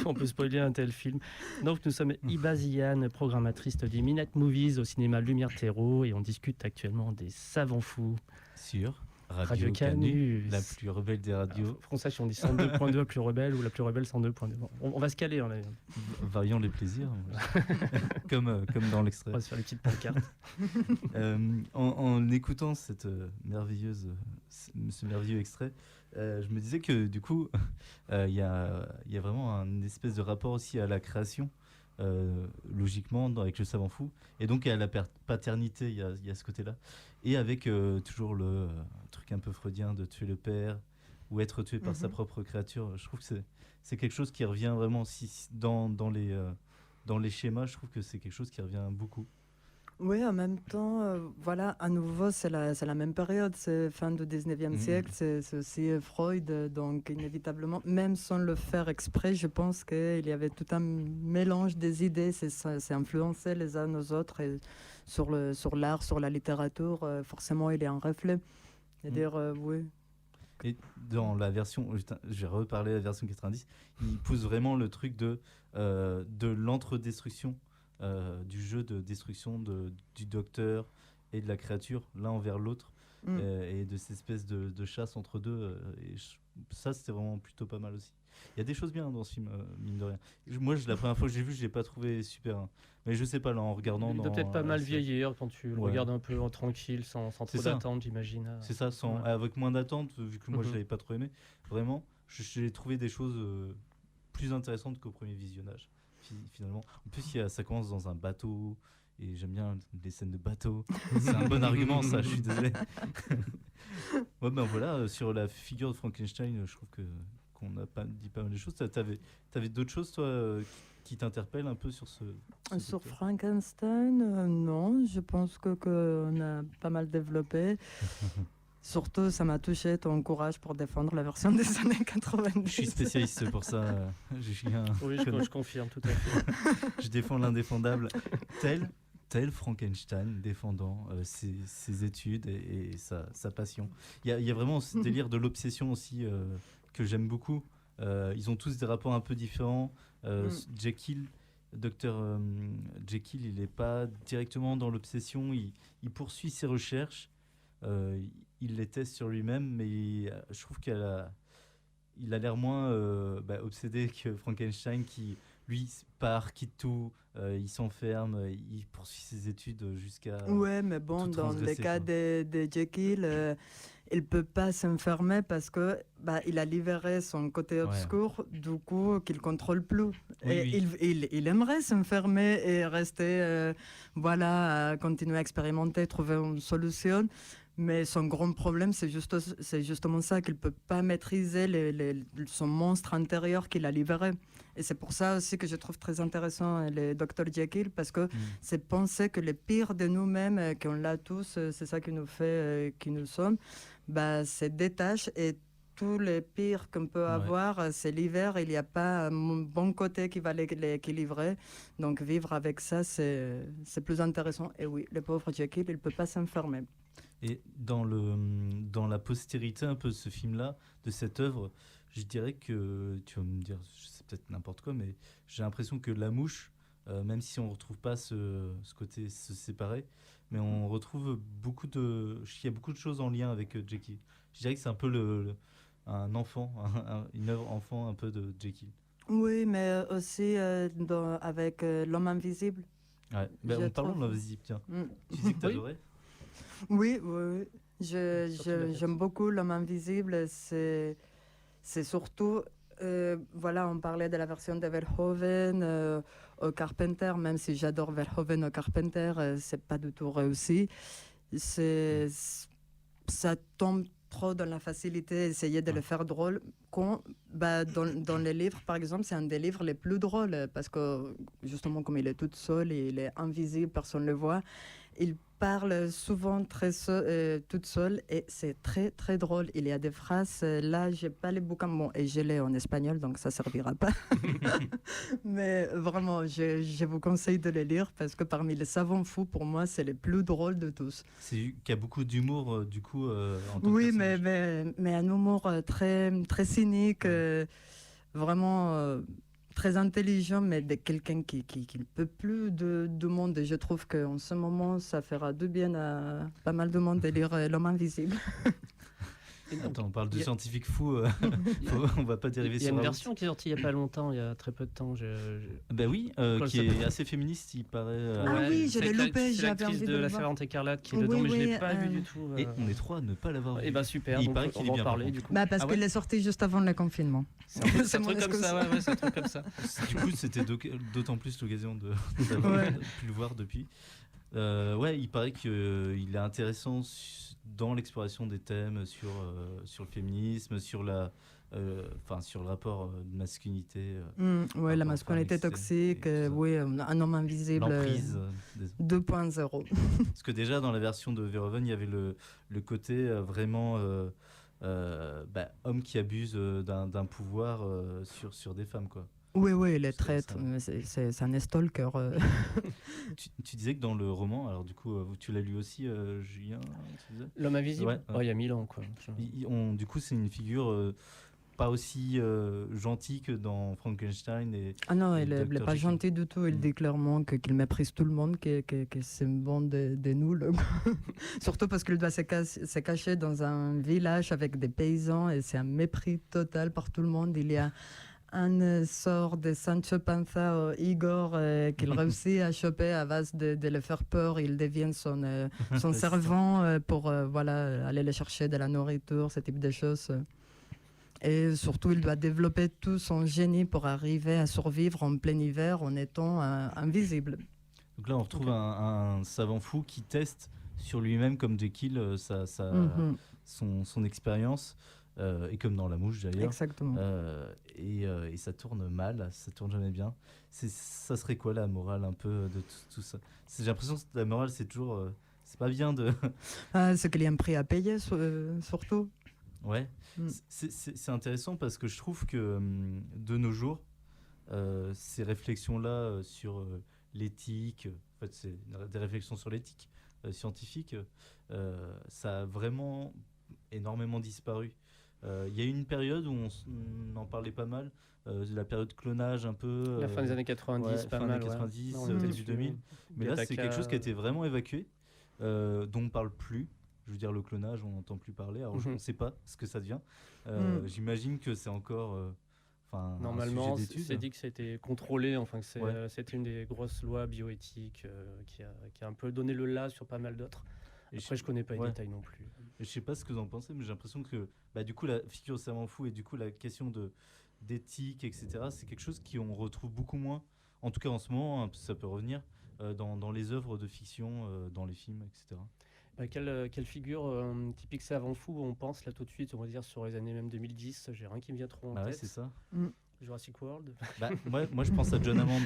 On peut spoiler un tel film. Donc nous sommes Iba Ziane, programmatrice du Minute Movies au cinéma Lumière Terreau, et on discute actuellement des savants fous. Sur Radio Canu, la plus rebelle des radios. Français, si on dit 102.2 la plus rebelle ou la plus rebelle 102.2. On va se caler. Varions les plaisirs, comme dans l'extrait. On va se faire les petites pancartes. En écoutant ce merveilleux extrait, je me disais que du coup, il y a vraiment un espèce de rapport aussi à la création, logiquement, avec le savant fou, et donc à la paternité, il y a ce côté-là. Et avec toujours le truc un peu freudien de tuer le père ou être tué par sa propre créature. Je trouve que c'est quelque chose qui revient vraiment dans les schémas. Je trouve que c'est quelque chose qui revient beaucoup. Oui, en même temps, voilà, à nouveau, c'est la même période, c'est fin du 19e siècle, c'est aussi Freud, donc inévitablement, même sans le faire exprès, je pense qu'il y avait tout un mélange des idées, c'est influencé les uns aux autres, et sur l'art, sur la littérature, forcément, il y a un reflet. C'est-à-dire, oui. Et dans la version, j'ai reparlé de la version 90, il pousse vraiment le truc de l'entre-destruction. Du jeu de destruction du docteur et de la créature l'un envers l'autre, et de cette espèce de chasse entre deux, ça c'était vraiment plutôt pas mal aussi. Il y a des choses bien dans ce film, mine de rien. Moi la première fois que j'ai vu, je l'ai pas trouvé super, hein. Mais je sais pas, là en regardant, il doit peut-être pas mal vieillir quand tu le regardes un peu tranquille, sans trop d'attente, j'imagine. C'est ça, avec moins d'attente, vu que moi je l'avais pas trop aimé. Vraiment, j'ai trouvé des choses plus intéressantes qu'au premier visionnage. Finalement. En plus, ça commence dans un bateau, et j'aime bien les scènes de bateau. C'est un bon argument, ça, je suis désolé. Ouais, ben voilà, sur la figure de Frankenstein, je trouve qu'on a dit pas mal de choses. T'avais d'autres choses, toi, qui t'interpellent un peu sur ce Sur Frankenstein, non, je pense qu'on a pas mal développé. Surtout, ça m'a touché ton courage pour défendre la version des années 90. Je suis spécialiste pour ça. Oui, je confirme tout à fait. Je défends l'indéfendable. Tel Frankenstein défendant ses études et sa passion. Il y a vraiment ce délire de l'obsession aussi que j'aime beaucoup. Ils ont tous des rapports un peu différents. Dr Jekyll, il n'est pas directement dans l'obsession. Il poursuit ses recherches. Il les teste sur lui-même, mais je trouve il a l'air moins obsédé que Frankenstein, qui lui part, quitte tout, il s'enferme, il poursuit ses études jusqu'à... Ouais, mais bon, dans le cas de Jekyll, il peut pas s'enfermer parce que il a libéré son côté obscur, du coup qu'il contrôle plus. Oui, et oui. Il aimerait s'enfermer et rester, continuer à expérimenter, trouver une solution. Mais son grand problème, c'est justement ça, qu'il ne peut pas maîtriser son monstre intérieur qu'il a libéré. Et c'est pour ça aussi que je trouve très intéressant le Dr Jekyll, parce que c'est penser que le pire de nous-mêmes, qu'on l'a tous, c'est ça qui nous fait qui nous sommes, se détache, et tous les pires qu'on peut avoir, c'est l'hiver, il n'y a pas un bon côté qui va l'équilibrer. Donc vivre avec ça, c'est plus intéressant. Et oui, le pauvre Jekyll, il ne peut pas s'enfermer. Et dans la postérité un peu de ce film-là, de cette œuvre, je dirais que, tu vas me dire, c'est peut-être n'importe quoi, mais j'ai l'impression que La Mouche, même si on ne retrouve pas ce côté se séparer, mais on retrouve il y a beaucoup de choses en lien avec Jekyll. Je dirais que c'est un peu un enfant, une œuvre enfant un peu de Jekyll. Oui, mais aussi avec L'Homme Invisible. Ouais. On parle de L'Invisible, tiens. Tu dis que t'adorais ? Oui. J'aime beaucoup L'Homme Invisible. C'est surtout, on parlait de la version de Verhoeven au Carpenter, même si j'adore Verhoeven au Carpenter, c'est pas du tout réussi. Ça tombe trop dans la facilité, essayer de le faire drôle. dans les livres, par exemple, c'est un des livres les plus drôles parce que justement, comme il est tout seul et il est invisible, personne ne le voit, il parle souvent toute seule et c'est très très drôle. Il y a des phrases, là j'ai pas les bouquins, bon, et je l'ai en espagnol donc ça servira pas. Mais vraiment, je vous conseille de les lire parce que parmi les savants fous, pour moi, c'est les plus drôles de tous. C'est qu'il y a beaucoup d'humour du coup. En tant Oui, que personnage. mais un humour très très cynique, vraiment. Très intelligent, mais de quelqu'un qui ne peut plus de monde. Et je trouve qu'en ce moment, ça fera du bien à pas mal de monde de lire L'Homme Invisible. Attends, on parle de scientifiques fous, on va pas dériver sur Il y a une la version qui est sortie il n'y a pas longtemps, il y a très peu de temps. Ben oui, qui est assez féministe, il paraît. Oui, je l'ai loupé, c'est j'avais l'actrice envie de le La voir. Servante écarlate qui est dedans, mais je ne l'ai pas vu du tout. Et on est trois à ne pas l'avoir vu. Et super, il donc paraît qu'il on est va bien en parler du coup. Parce qu'il est sorti juste avant le confinement. C'est un truc comme ça, c'est un truc comme ça. Du coup, c'était d'autant plus l'occasion d'avoir pu le voir depuis. Il paraît qu'il est intéressant dans l'exploration des thèmes sur le féminisme, sur le rapport de masculinité. La masculinité toxique, un homme invisible. L'emprise. 2.0. Parce que déjà, dans la version de Verhoeven, il y avait le côté vraiment homme qui abuse d'un pouvoir sur des femmes, quoi. Oui, il est traite. C'est un stalker. Tu disais que dans le roman, alors du coup, tu l'as lu aussi, Julien, L'Homme Invisible. Ouais. Il y a 1000 ans, quoi. Du coup, c'est une figure pas aussi gentille que dans Frankenstein. Ah non, il n'est pas gentil du tout. Il dit clairement qu'il méprise tout le monde, que c'est une bande de nuls. Surtout parce qu'il doit se cacher dans un village avec des paysans et c'est un mépris total par tout le monde. Il y a un sort de Sancho Panza, Igor, qu'il réussit à choper à base de le faire peur. Il devient son servant pour aller le chercher de la nourriture, ce type de choses. Et surtout, il doit développer tout son génie pour arriver à survivre en plein hiver en étant invisible. Donc là, on retrouve un savant fou qui teste sur lui-même, comme Jekyll, son expérience. Et comme dans La Mouche d'ailleurs. Exactement. Et ça tourne mal, ça tourne jamais bien. Ça serait quoi la morale un peu de tout ça? J'ai l'impression que la morale c'est toujours... c'est pas bien de... c'est qu'il y a un prix à payer surtout. Ouais, c'est intéressant parce que je trouve que de nos jours, ces réflexions-là sur l'éthique, en fait c'est des réflexions sur l'éthique scientifique, ça a vraiment énormément disparu. Il y a eu une période où on en parlait pas mal, la période clonage un peu. La fin des années 90, pas mal. Fin des années 90, ouais. début 2000. Mais là, c'est quelque chose qui a été vraiment évacué, dont on ne parle plus. Je veux dire, le clonage, on n'entend plus parler. Alors, on ne sait pas ce que ça devient. J'imagine que c'est encore... Normalement, c'est dit que c'était contrôlé, que c'était une des grosses lois bioéthiques qui a un peu donné le là sur pas mal d'autres. Après, je connais pas les détails non plus. Je sais pas ce que vous en pensez, mais j'ai l'impression que du coup, la figure de savant fou et du coup, la question d'éthique, etc., c'est quelque chose qu'on retrouve beaucoup moins, en tout cas en ce moment, hein, ça peut revenir, dans les œuvres de fiction, dans les films, etc. Quelle figure typique savant fou on pense là tout de suite, on va dire sur les années même 2010, j'ai rien qui me vient trop en tête. Ouais, c'est ça. Jurassic World. Moi je pense à John Hammond.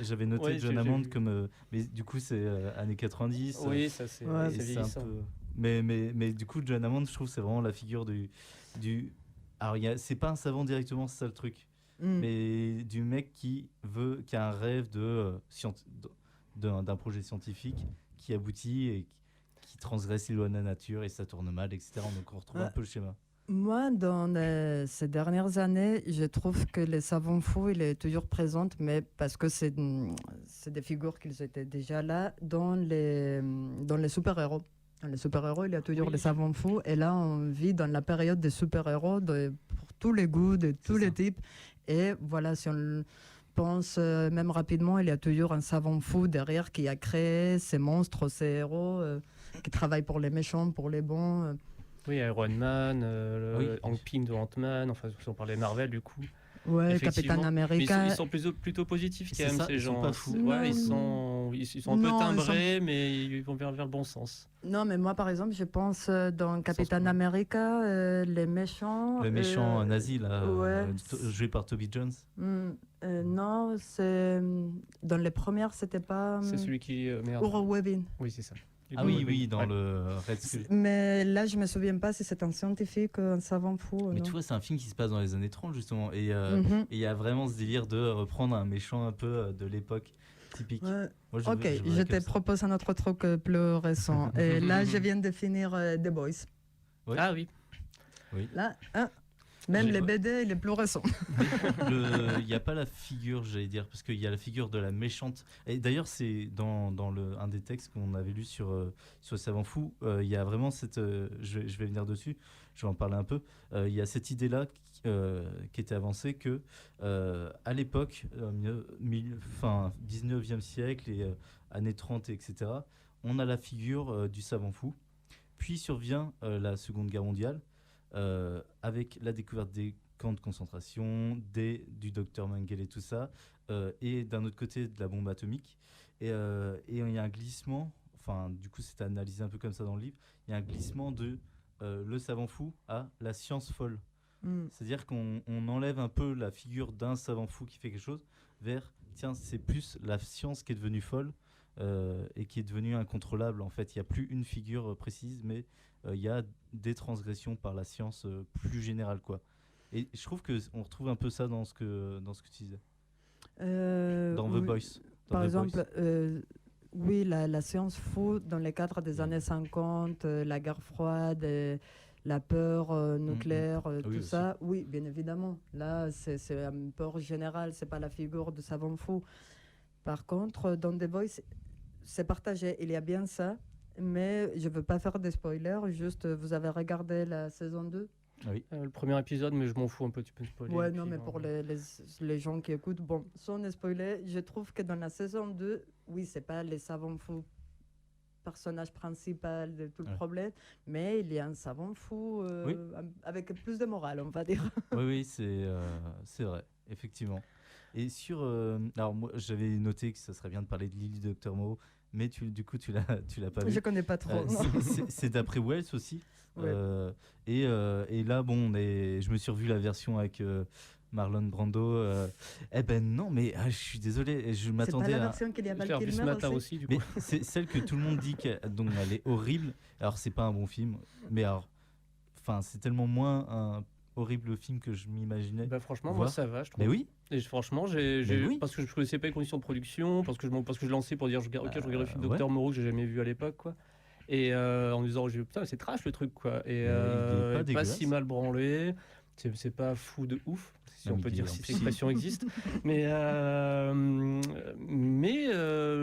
J'avais noté John Hammond comme, mais du coup c'est années 90. Oui, ça c'est vieillissant. Un peu... mais du coup John Hammond, je trouve c'est vraiment la figure du. Alors c'est pas un savant directement, c'est ça le truc, mais du mec qui a un rêve d'un projet scientifique qui aboutit et qui transgresse les lois de la nature et ça tourne mal, etc. Donc on retrouve un peu le schéma. Moi, dans ces dernières années, je trouve que les savants fous, il est toujours présent, mais parce que c'est des figures qui étaient déjà là dans les super-héros. Dans les super-héros, il y a toujours les savants fous, et là, on vit dans la période des super-héros pour tous les goûts, de tous les types. Et voilà, si on pense même rapidement, il y a toujours un savant fou derrière qui a créé ces monstres, ces héros, qui travaillent pour les méchants, pour les bons. Oui, Iron Man, Hank Pym de Ant-Man, si on parlait Marvel du coup. Ouais, Capitaine America. Ils sont plutôt positifs quand même, ces gens. Ils sont pas fous. Ouais, ils sont un peu timbrés, mais ils vont vers le bon sens. Non, mais moi, par exemple, je pense dans Captain America, les méchants... Le méchant nazi, là, ouais. Joué par Toby Jones. Non, c'est... Dans les premières, c'était pas... C'est celui qui... Uro Weaving. Oui, c'est ça. Oui, dans le Red Skull. Mais là, je me souviens pas si c'est un scientifique, un savant fou. Mais non. tu vois, c'est un film qui se passe dans les années 30, justement. Et il y a vraiment ce délire de reprendre un méchant un peu de l'époque typique. Ouais. Moi, je te propose un autre truc plus récent. Et là, je viens de finir The Boys. Ouais. Ah oui. Là, même les BD, les plus récents. Il n'y a pas la figure, j'allais dire, parce qu'il y a la figure de la méchante. Et d'ailleurs, c'est dans un des textes qu'on avait lu sur le savant fou, il y a vraiment cette... je vais venir dessus, je vais en parler un peu. Il y a cette idée-là qui était avancée que, à l'époque, fin 19e siècle et années 30, etc., on a la figure du savant fou. Puis survient la Seconde Guerre mondiale, avec la découverte des camps de concentration, du docteur Mengele et tout ça, et d'un autre côté de la bombe atomique. Et il y a un glissement, enfin du coup c'est analysé un peu comme ça dans le livre, il y a un glissement de le savant fou à la science folle. C'est-à-dire qu'on enlève un peu la figure d'un savant fou qui fait quelque chose vers, tiens, c'est plus la science qui est devenue folle et qui est devenue incontrôlable. En fait, il n'y a plus une figure précise, mais il y a des transgressions par la science plus générale, quoi. Et je trouve qu'on retrouve un peu ça dans ce que tu disais. Dans The Boys. Par exemple, oui, la science fou dans les cadres des années 50, la guerre froide, la peur nucléaire, tout ça. Oui, bien évidemment. Là, c'est une peur générale, c'est pas la figure de savant fou. Par contre, dans The Boys, c'est partagé. Il y a bien ça. Mais je ne veux pas faire des spoilers, juste vous avez regardé la saison 2 ? Oui. Le premier épisode, mais je m'en fous un peu, tu peux spoiler. Ouais, non, mais pour les gens qui écoutent, bon, sans spoiler, je trouve que dans la saison 2, oui, c'est pas les savants fous personnage principal de tout le problème, mais il y a un savant fou avec plus de morale, on va dire. Oui, c'est vrai, effectivement. Et alors moi, j'avais noté que ça serait bien de parler de Lily Dr. Moreau, mais du coup, tu l'as pas vu. Je connais pas trop. C'est d'après Wells aussi. Ouais. Et là, bon, je me suis revu la version avec Marlon Brando. Eh ben non, mais je suis désolé, je m'attendais à... C'est pas la version qu'il y a Val Kilmer aussi du coup. Mais c'est celle que tout le monde dit donc elle est horrible. Alors c'est pas un bon film, mais alors, enfin, c'est tellement moins un horrible film que je m'imaginais. Bah franchement, moi ça va, je trouve. Mais oui. Et franchement, parce que je connaissais pas les conditions de production, parce que je lançais pour dire je regarde le film Dr. Moreau que j'ai jamais vu à l'époque, quoi. Et en me disant putain, c'est trash le truc, quoi. Et pas si mal branlé. C'est pas fou de ouf, si on peut dire si cette expression existe. Mais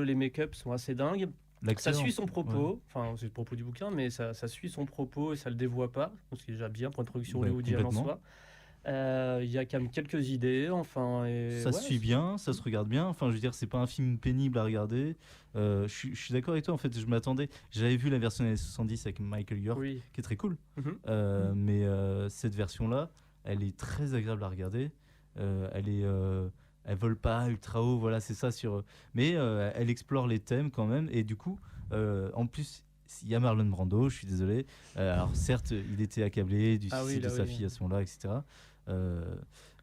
les make-up sont assez dingues. Ça suit son propos, enfin c'est le propos du bouquin, mais ça suit son propos et ça le dévoie pas, ce qui est déjà bien pour une production hollywoodienne en soi. Il y a quand même quelques idées, enfin. Ça se suit bien, ça se regarde bien. Enfin, je veux dire, c'est pas un film pénible à regarder. Je suis d'accord avec toi. En fait, je m'attendais. J'avais vu la version des 70 avec Michael York, qui est très cool. Mais cette version-là, elle est très agréable à regarder. Elle vole pas ultra haut, voilà, c'est ça mais elle explore les thèmes quand même. Et du coup, en plus, il y a Marlon Brando. Je suis désolé. Alors certes, il était accablé du suicide de sa fille à ce moment-là, etc.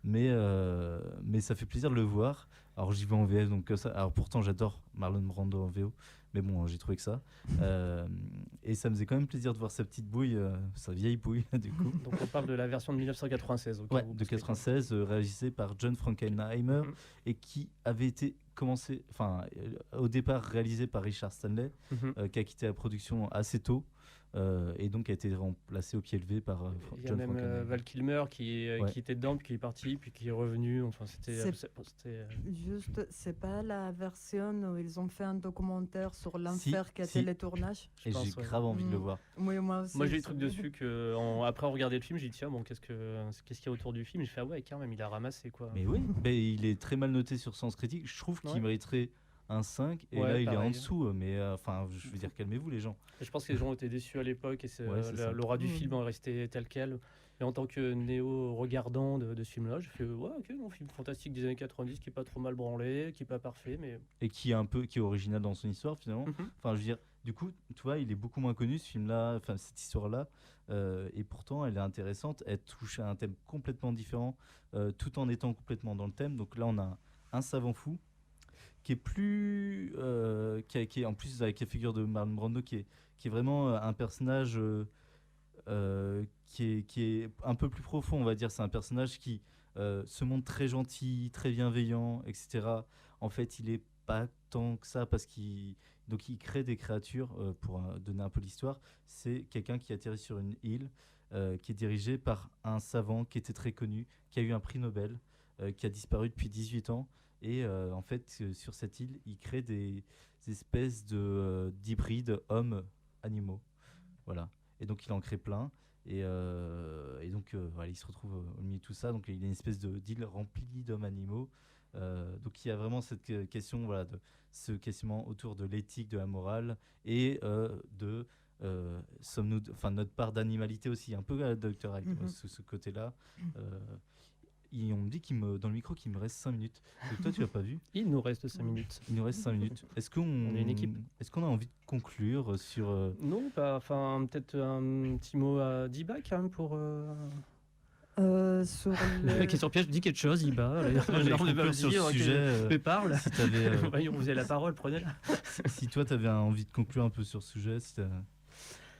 Mais ça fait plaisir de le voir. Alors j'y vais en VF, donc ça. Alors pourtant j'adore Marlon Brando en VO, mais bon, j'ai trouvé que ça. Et ça me faisait quand même plaisir de voir sa petite bouille, sa vieille bouille du coup. Donc on parle de la version de 1996. Ouais, de 96, réalisée par John Frankenheimer et qui avait été commencé, enfin au départ réalisé par Richard Stanley, qui a quitté la production assez tôt. Et donc a été remplacé au pied levé par John Frankenheimer. Il y a même Val Kilmer qui était dedans, puis qui est parti, puis qui est revenu. Enfin, c'était juste, c'est pas la version où ils ont fait un documentaire sur l'enfer qui a été les tournages. Et j'ai grave envie de le voir. Oui, moi aussi. Moi j'ai des trucs dessus que après regarder le film, j'ai dit tiens bon qu'est-ce qu'il y a autour du film. J'ai fait ouais quand même il a ramassé quoi. Mais oui, il est très mal noté sur Sens Critique. Je trouve qu'il mériterait un 5 et Ouais, là il est en pareil. dessous. Mais enfin, je veux dire, calmez-vous les gens. Et je pense que les gens ont été déçus à l'époque et Ouais, c'est ça. l'aura du film est restée telle quelle. Et en tant que néo-regardant de ce film-là, je fais ouais, ok, un film fantastique des années 90 qui est pas trop mal branlé, qui est pas parfait, mais. Et qui est original dans son histoire finalement. Enfin, je veux dire, du coup, tu vois, il est beaucoup moins connu ce film-là, enfin cette histoire-là, et pourtant elle est intéressante. Elle touche à un thème complètement différent, tout en étant complètement dans le thème. Donc là, on a un savant fou qui est plus, qui est en plus avec la figure de Marlon Brando, qui est vraiment un personnage qui est un peu plus profond, on va dire. C'est un personnage qui se montre très gentil, très bienveillant, etc. En fait, il est pas tant que ça parce qu'il crée des créatures. Pour donner un peu l'histoire, c'est quelqu'un qui atterrit sur une île qui est dirigée par un savant qui était très connu, qui a eu un prix Nobel, qui a disparu depuis 18 ans. Et en fait, sur cette île, il crée des espèces d'hybrides hommes-animaux. Voilà. Et donc, il en crée plein. Et donc, voilà, il se retrouve au milieu de tout ça. Donc, il y a une espèce d'île remplie d'hommes-animaux. Donc, il y a vraiment cette question, voilà, de ce questionnement autour de l'éthique, de la morale et sommes-nous, enfin, notre part d'animalité aussi, un peu à Dr. Hyde, ce côté-là. On me dit dans le micro qu'il me reste 5 minutes. Donc toi, tu l'as pas vu ? Il nous reste 5 minutes. Il nous reste 5 minutes. Est-ce qu'on est une équipe. Est-ce qu'on a envie de conclure sur... Non, pas. Enfin, peut-être un petit mot à Diba quand même pour. Sur La question piège, dis quelque chose, Iba. Sur le sujet. Mais parle. Si t'avais, Voyons, vous avez la parole, prenez-la. si toi, tu avais envie de conclure un peu sur ce sujet, si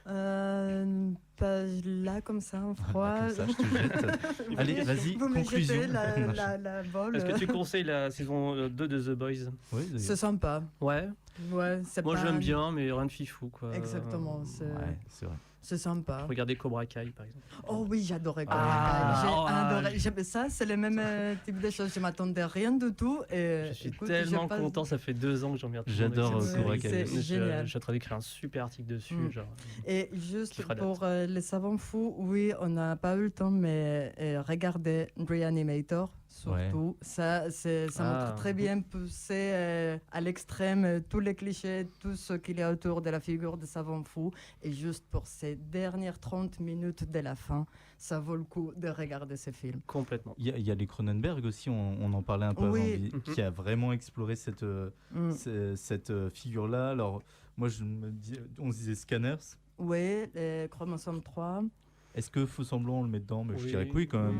pas là comme ça en froid. Comme ça, je te jette. Allez, vas-y, vous conclusion. Me jetez la balle. Est-ce que tu conseilles la saison 2 de The Boys ? Oui, c'est sympa. Ouais. C'est moi pas... j'aime bien, mais rien de fifou quoi. Exactement. C'est vrai. C'est sympa. Regardez Cobra Kai par exemple. Oh oui, j'adorais Cobra Kai. J'ai adoré. Ça, c'est le même type de choses. Je m'attendais rien du tout. Et je suis tellement content. Ça fait 2 ans que j'emmerde. J'adore Cobra Kai. C'est génial. Je suis en train d'écrire un super article dessus. Genre, et juste pour les savants fous, oui, on n'a pas eu le temps, mais regardez Reanimator. Surtout, ça montre très bien poussé à l'extrême tous les clichés, tout ce qu'il y a autour de la figure de savant fou. Et juste pour ces dernières 30 minutes de la fin, ça vaut le coup de regarder ce film. Complètement. Il y a les Cronenberg aussi, on en parlait un peu avant, qui a vraiment exploré cette figure-là. Alors, moi, on se disait Scanners. Oui, les Chromosomes 3. Est-ce que Faux Semblant, on le met dedans? Mais je dirais que oui, quand même.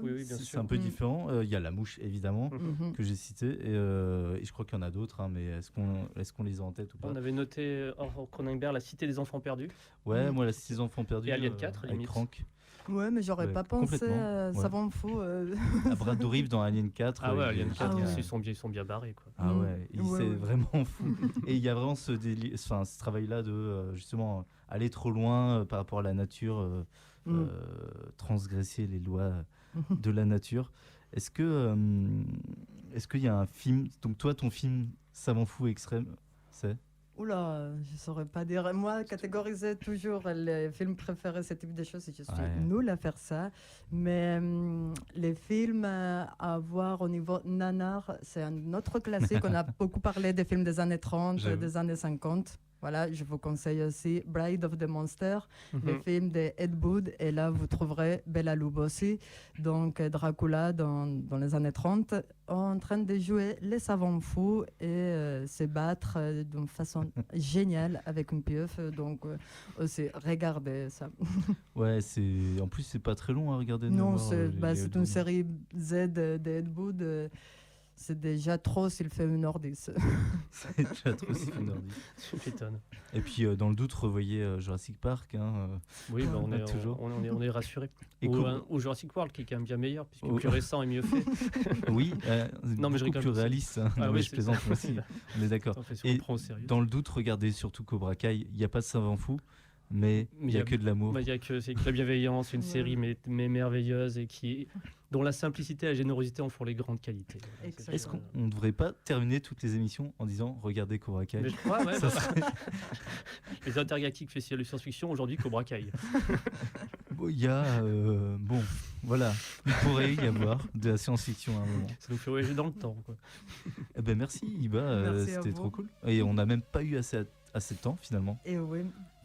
Oui, bien sûr. C'est un peu différent. Il y a La Mouche, évidemment, que j'ai cité. Et je crois qu'il y en a d'autres, mais est-ce qu'on les a en tête ou pas? On avait noté hors Cronenberg La Cité des Enfants Perdus. Ouais, moi, La Cité des Enfants Perdus. Et Alien 4, avec Crank. Ouais, mais j'aurais pas pensé à Savant Fou. À Brad Dourif dans Alien 4. Ah ouais, Alien 4, ils sont bien barrés. Quoi. Ah ouais, c'est vraiment fou. Et il y a vraiment ce travail-là de justement aller trop loin par rapport à la nature, transgresser les lois de la nature. Est-ce qu'il y a un film, donc toi, ton film Savant Fou extrême, c'est? Oula, je ne saurais pas dire. Moi, catégoriser toujours les films préférés, ce type de choses, je suis nulle à faire ça. Mais les films à voir au niveau nanar, c'est un autre classique. On a beaucoup parlé des films des années 30, des années 50. Voilà, je vous conseille aussi Bride of the Monster, le film de Ed Wood. Et là, vous trouverez Bela Lugosi, donc Dracula dans les années 30, en train de jouer les savants fous et se battre d'une façon géniale avec une pieuvre. Donc, aussi, regardez ça. Ouais, en plus, c'est pas très long à regarder. Non, c'est une série Z d'Ed Wood. C'est déjà trop s'il fait 1h10. C'est déjà trop s'il fait 1h10. Tu m'étonnes. Et puis, dans le doute, revoyez Jurassic Park. Oui, bah on est rassurés. Ou Jurassic World, qui est quand même bien meilleur, puisque plus récent et mieux fait. Oui, non, mais je beaucoup plus réaliste. Je plaisante aussi. On est d'accord. Et dans le doute, regardez surtout Cobra Kai. Il n'y a pas de savant fou. Mais il n'y a que de l'amour. Il y a que la bienveillance, une série mais merveilleuse et dont la simplicité et la générosité en font les grandes qualités. Est-ce qu'on ne devrait pas terminer toutes les émissions en disant regardez Cobra Kai? Mais je crois, Les Intergalactiques Festival de science-fiction, aujourd'hui Cobra Kai. Il y a... bon, voilà. Il pourrait y avoir de la science-fiction à un moment. Ça nous fait voyager dans le temps, quoi. Eh ben merci Iba, Merci à c'était vous. trop cool. Et on n'a même pas eu assez de temps finalement. Et oui,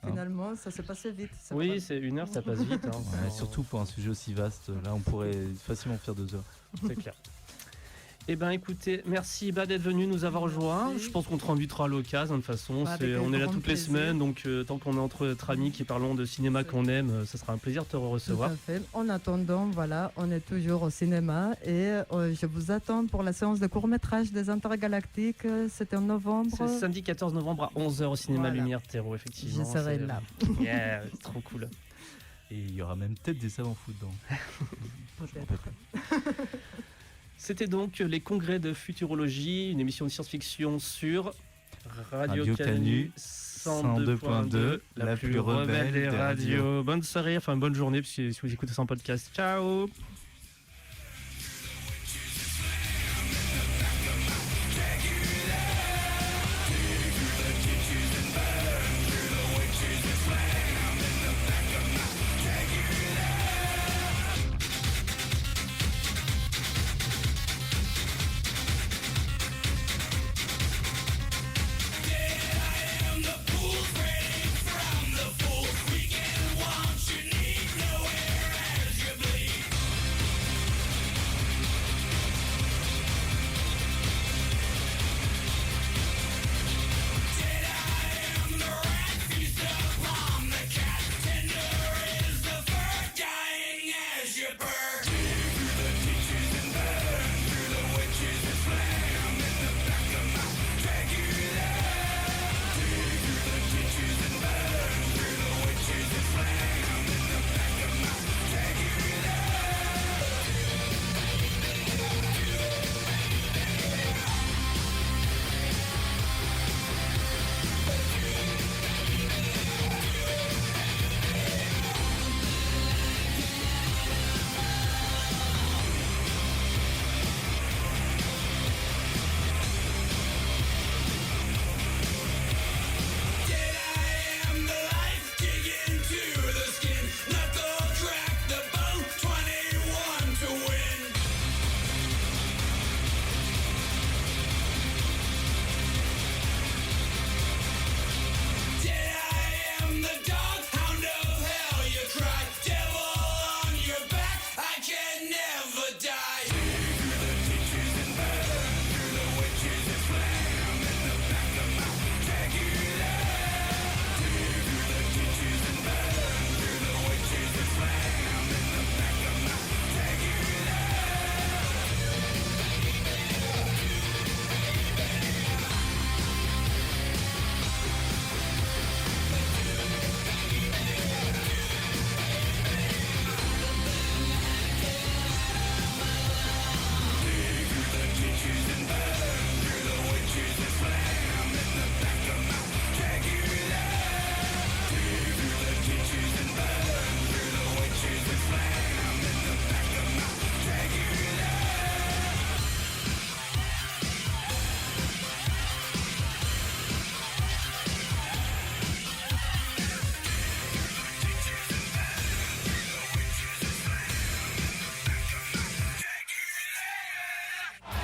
finalement, ça s'est passé vite. Oui, vrai. c'est 1 heure, ça passe vite. Hein. Ouais, surtout pour un sujet aussi vaste, là on pourrait facilement faire 2 heures. C'est clair. Eh bien écoutez, merci Iba d'être venu nous avoir rejoints. Merci. Je pense qu'on te réinvitera à l'occasion. De toute façon, Avec on est là grand toutes les plaisir. semaines, donc tant qu'on est entre amis qui parlons de cinéma qu'on aime, ça sera un plaisir de te Tout recevoir. à fait. En attendant, voilà, on est toujours au cinéma et je vous attends pour la séance de court-métrage des Intergalactiques. C'était en novembre. C'est samedi 14 novembre à 11h au cinéma Voilà. Lumière Terreau, effectivement. Je serai c'est- là. Yeah, c'est trop cool. Et il y aura même peut-être des savants fous dedans. Peut-être. C'était donc les congrès de futurologie, une émission de science-fiction sur Radio Radio Canu Canu 102.2, la plus rebelle des radios. Bonne soirée, enfin bonne journée si vous écoutez ça en podcast. Ciao.